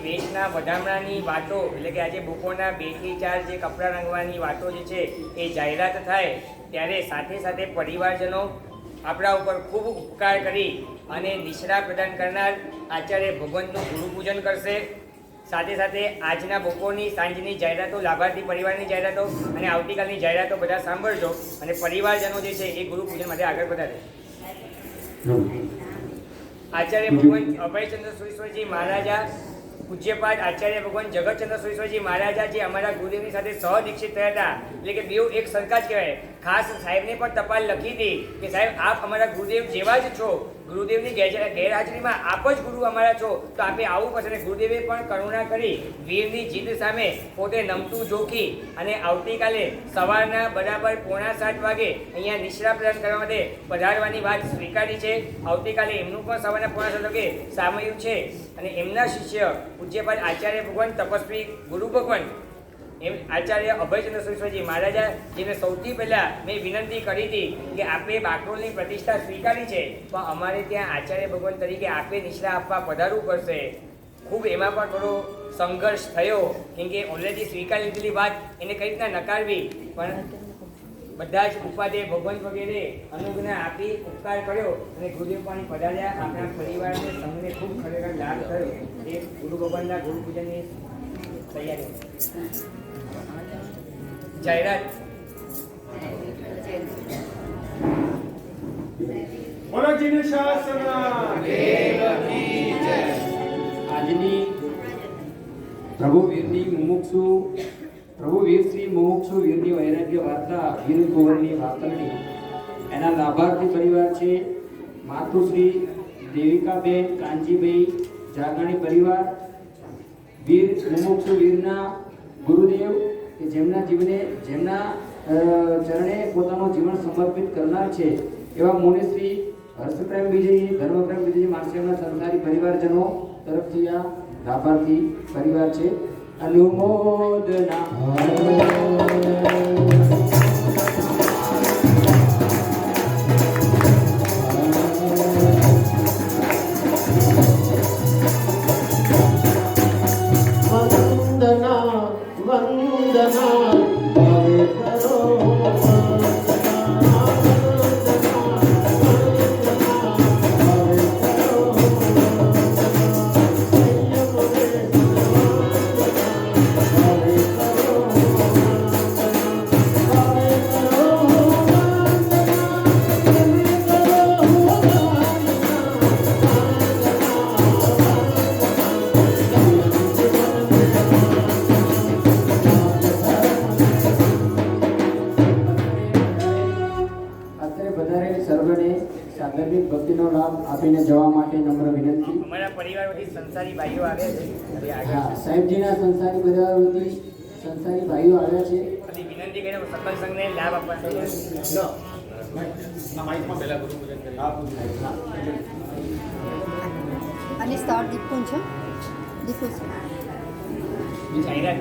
વેશના વધામણાની વાતો એટલે કે આજે બપોરના 2 થી 4 જે કપડાં રંગવાની વાતો જે છે એ જાહેરાત થાય ત્યારે સાથે સાથે પરિવારજનો આપણા ઉપર ખૂબ ઉપકાર કરી અને નિશ્રા પ્રદાન કરનાર આચાર્ય ભગવંતનું ગુરુપૂજન કરશે. સાથે સાથે આજના બપોરની સાંજની જાહેરાતો, લાભાર્થી પરિવારની જાહેરાતો અને આવતીકાલની જાહેરાતો બધા સાંભળજો અને પરિવારજનો જે છે એ ગુરુપૂજન માટે આગળ વધારે. આચાર્ય ભગવાન અભયચંદ્ર સુરેશ્વરજી મહારાજા, પૂજ્યપાદ આચાર્ય ભગવાન જગતચંદ્ર સુરેશ્વરજી મહારાજા જે અમારા ગુરુદેવની સાથે સહદીક્ષિત થયા હતા, એટલે કે બેઉ એક સરખા જ કહેવાય. ખાસ સાહેબને પણ ટપાલ લખી હતી કે સાહેબ આપ અમારા ગુરુદેવ જેવા જ છો, ગુરુદેવની ગેરહાજરીમાં આપ જ ગુરુ અમારા છો, તો આપે આવવું પડશે. અને ગુરુદેવે પણ કરુણા કરી વીરની જીદ સામે પોતે નમતું જોખી અને આવતીકાલે સવારના બરાબર 6:45 વાગે અહીંયા નિશ્રા પ્રદાન કરવા માટે પધારવાની વાત સ્વીકારી છે. આવતીકાલે એમનું પણ સવારના 6:45 વાગે સામયું છે અને એમના શિષ્ય પૂજ્યપાદ આચાર્ય ભગવાન તપસ્વી ગુરુ ભગવાન એમ આચાર્ય અભયચંદ્ર સુરેશ્વરજી મહારાજા, જેને સૌથી પહેલાં મેં વિનંતી કરી હતી કે આપે બાકરોલની પ્રતિષ્ઠા સ્વીકારી છે, પણ અમારે ત્યાં આચાર્ય ભગવાન તરીકે આપે નિશ્રા આપવા પધારવું પડશે. ખૂબ એમાં પણ થોડો સંઘર્ષ થયો, કેમ કે ઓલરેડી સ્વીકારી લીધેલી વાત એને કઈ રીતના નકારવી, પણ બધા જ ઉપાધ્યાય ભગવાન વગેરે અનુગ્રહ આપી ઉપકાર કર્યો અને ગુરુદેવ પણ પધાર્યા. આપણા પરિવારને તમને ખૂબ ખરેખર લાભ થયો. એ ગુરુ ભગવાનના ગુરુ પૂજનની તૈયારી. જાહેરાત. બોલો જીને શાસના આજની પ્રભુ વીરની મુમુક્ષુ પ્રભુ વીર શ્રી મુમુક્ષુ વીરની વૈરાગ્ય વાર્તા વીર કુંવરની વાર્તાની એના લાભાર્થી પરિવાર છે માતુશ્રી દેવિકાબેન કાંજીભાઈ જાગાણી પરિવાર. વીર મુમુક્ષુ વીરના ગુરુદેવ કે જેમના ચરણે પોતાનું જીવન સમર્પિત કરનાર છે એવા મુનિશ્રી હર્ષપ્રેમ વિજયી, ધર્મપ્રેમ વિજયી માણસેના સંસારી પરિવારજનો તરફથી આ લાભાર્થી પરિવાર છે. અનુમોદના ભક્તિનો લાભ આપીને જવા માટે નમ્ર વિનંતી. અમારા પરિવાર વતી સંસારી ભાઈઓ આવ્યા છે. હા, સાહેબજીના સંસારી પરિવાર વતી સંસારી ભાઈઓ આવ્યા છે. બધી વિનંતી કરીને સકલ સંઘને લાભ આપવા છે. અને સ્થળ દીપકુંજ છે. જાહેરાત.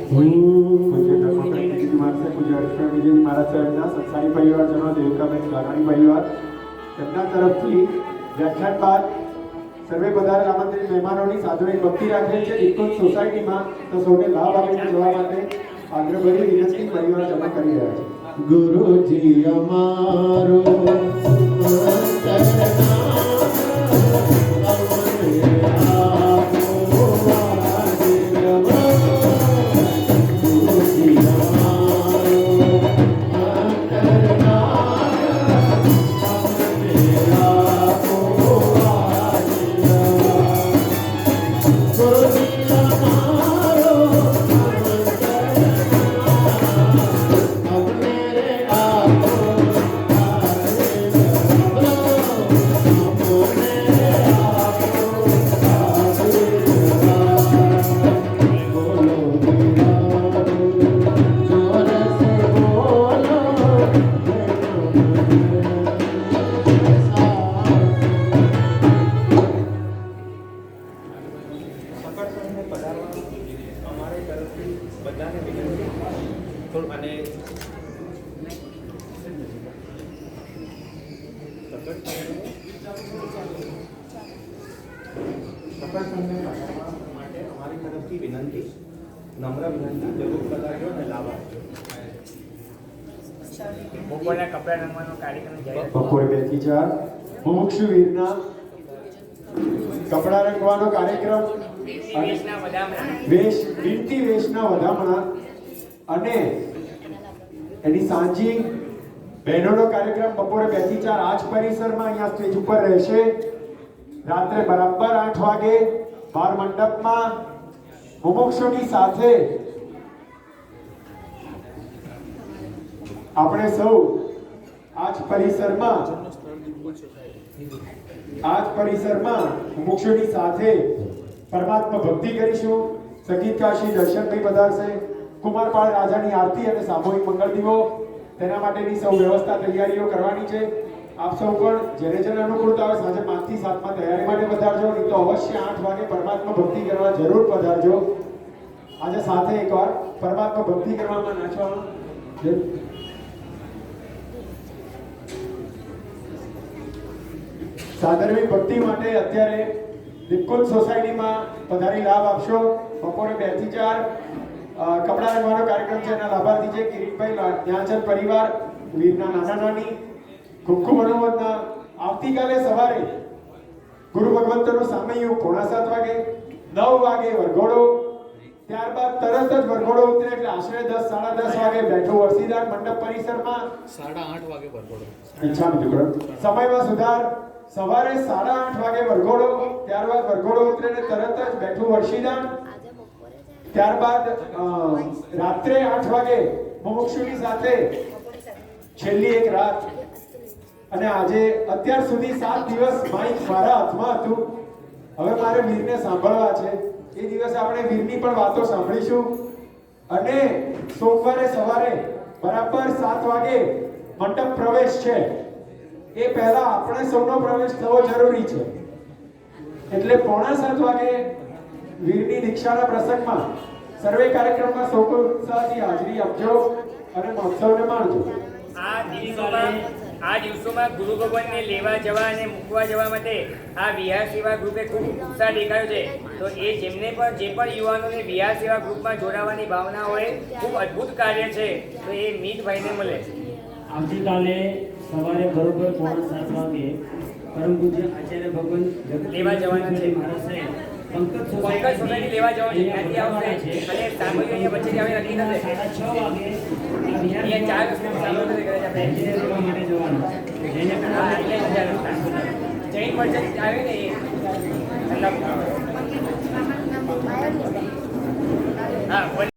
પૂજ્ય ધર્મપ્રેમ માણસે પૂજ્ય હર્ષપ્રેમ વિજય મહારાજ સાહેબના સંસારી પરિવારજનો, દેવિકાબેન ગાગાણી પરિવાર તેમના તરફથી વ્યાખ્યાન બાદ સર્વે પધારેલ આમંત્રિત મહેમાનોની સાધુની ભક્તિ રાખેલ છે દીપકુંજ સોસાયટીમાં, તો સૌને લાભ આપીને જવા માટે આગ્રહભરી વિનંતી પરિવાર જમા કરી રહ્યા છે. ગુરુજી અમારો સકળ સંઘને માટે અમારી તરફથી વિનંતી, નમ્ર વિનંતી, જરૂર પધારજો અને લાભ આપજો. બપોરના કપડા રંગવાનો કાર્યક્રમ જાહેર બપોરે 2 થી 4 મુમુક્ષુ વીરના કપડા રંગવાનો કાર્યક્રમ દેશના વધામણા વિનંતી વેશના વધામણા અને એની સાંજી બહેનોનો કાર્યક્રમ બપોરે 2 થી 4 આ જ પરિસરમાં અહીંયા સ્ટેજ ઉપર રહેશે. રાત્રે બરાબર 8 વાગે બાર મંડપમાં મુમુક્ષુની સાથે આપણે સૌ આ જ પરિસરમાં મુમુક્ષુની સાથે પરમાત્મા ભક્તિ કરીશું. સંગીત કાશી દર્શનભાઈ પધારશે. કુમારપાળ રાજાની આરતી અને સામૂહિક મંગળ દીવો, તેના માટેની સૌ વ્યવસ્થા તૈયારીઓ કરવાની છે. આપ સૌ પણ જેને જેને અનુકૂળતા હોય સાંજે 5 થી 7 માં તૈયારી માટે પધારજો. નહીં તો અવશ્ય 8 વાગે પરમાત્મા ભક્તિ કરવા જરૂર પધારજો. આજે સાથે એકવાર પરમાત્મા ભક્તિ કરવામાં નાચવામાં સાદરવી ભક્તિ માટે અત્યારે નિકુંજ સોસાયટીમાં પધારી લાભ આપશો. બપોરે 2 થી 4 કપડા રંગવાનો કાર્યક્રમ છે. એના લાભાર્થી છે કિરીટભાઈ જ્ઞાનચંદ પરિવાર વીરના નાના નાની. ખૂબ ખૂબ અનુમોદના. આવતીકાલે સવારે ગુરુ ભગવંતનું સામૈયું 7:45 વાગે, 9 વાગે વરઘોડો, ત્યારબાદ તરત જ વરઘોડો ઉતરે એટલે આશરે 10 10:30 વાગે બેઠું વરસીદાન મંડપ પરિસરમાં 8:30 વાગે વરઘોડો. ઈચ્છા મિત્રો સમયમાં સુધાર. સવારે 8:30 વાગે વરઘોડો, ત્યારબાદ વરઘોડો ઉતરે ને તરત જ બેઠું વર્ષીદાન, ત્યારબાદ રાત્રે 8 વાગે મુમુક્ષુની સાથે છેલ્લી એક રાત. અને આજે અત્યાર સુધી 7 દિવસ માઇક મારા હાથમાં હતું. હવે મારે વીરને સાંભળવા છે. એ દિવસે આપણે વીરની પણ વાતો સાંભળીશું. અને સોમવારે સવારે બરાબર 7 વાગે મંડપ પ્રવેશ છે. એ પહેલા આપણે સૌનો પ્રવેશ થવો જરૂરી છે. એટલે 6:45 વાગે વીરની દીક્ષાના પ્રસંગમાં સર્વે કાર્યક્રમમાં સૌ કોઈ ઉત્સાહથી હાજરી આપજો અને મહોત્સવને માણજો. આ દિવસોમાં ગુરુ ભગવાનને લેવા જવા અને મૂકવા જવા માટે આ વિહાર સેવા ગ્રુપે ખૂબ ઉત્સાહ દેખાડ્યો છે. તો એ જેમને પણ જે પણ યુવાનોને વિહાર સેવા ગ્રુપમાં જોડાવાની ભાવના હોય, ખૂબ અદ્ભુત કાર્ય છે. તો એ મીતભાઈને મળે. આવતીકાલે સવારે બરોબર 7:45 વાગે પરમ પૂજ્ય આચાર્ય ભગવાન લેવા જવાના છે. મહારાજ સાહેબ પંકજ સોસાયટી લેવા જવાનું છે. ત્યાંથી આવશે અને સામૂહિક અહીંયા વચ્ચે આવે નક્કી થશે. 6:30 વાગે આ વિહાર અહીંયા 4 રસ્તા સામૂહિક કરે છે આપણે. જઈને રહેવા માટે જવાનું છે. જેને હા, અહીંયા જ 4 રસ્તા. જૈન મર્ચન્ટ આવે ને એ હા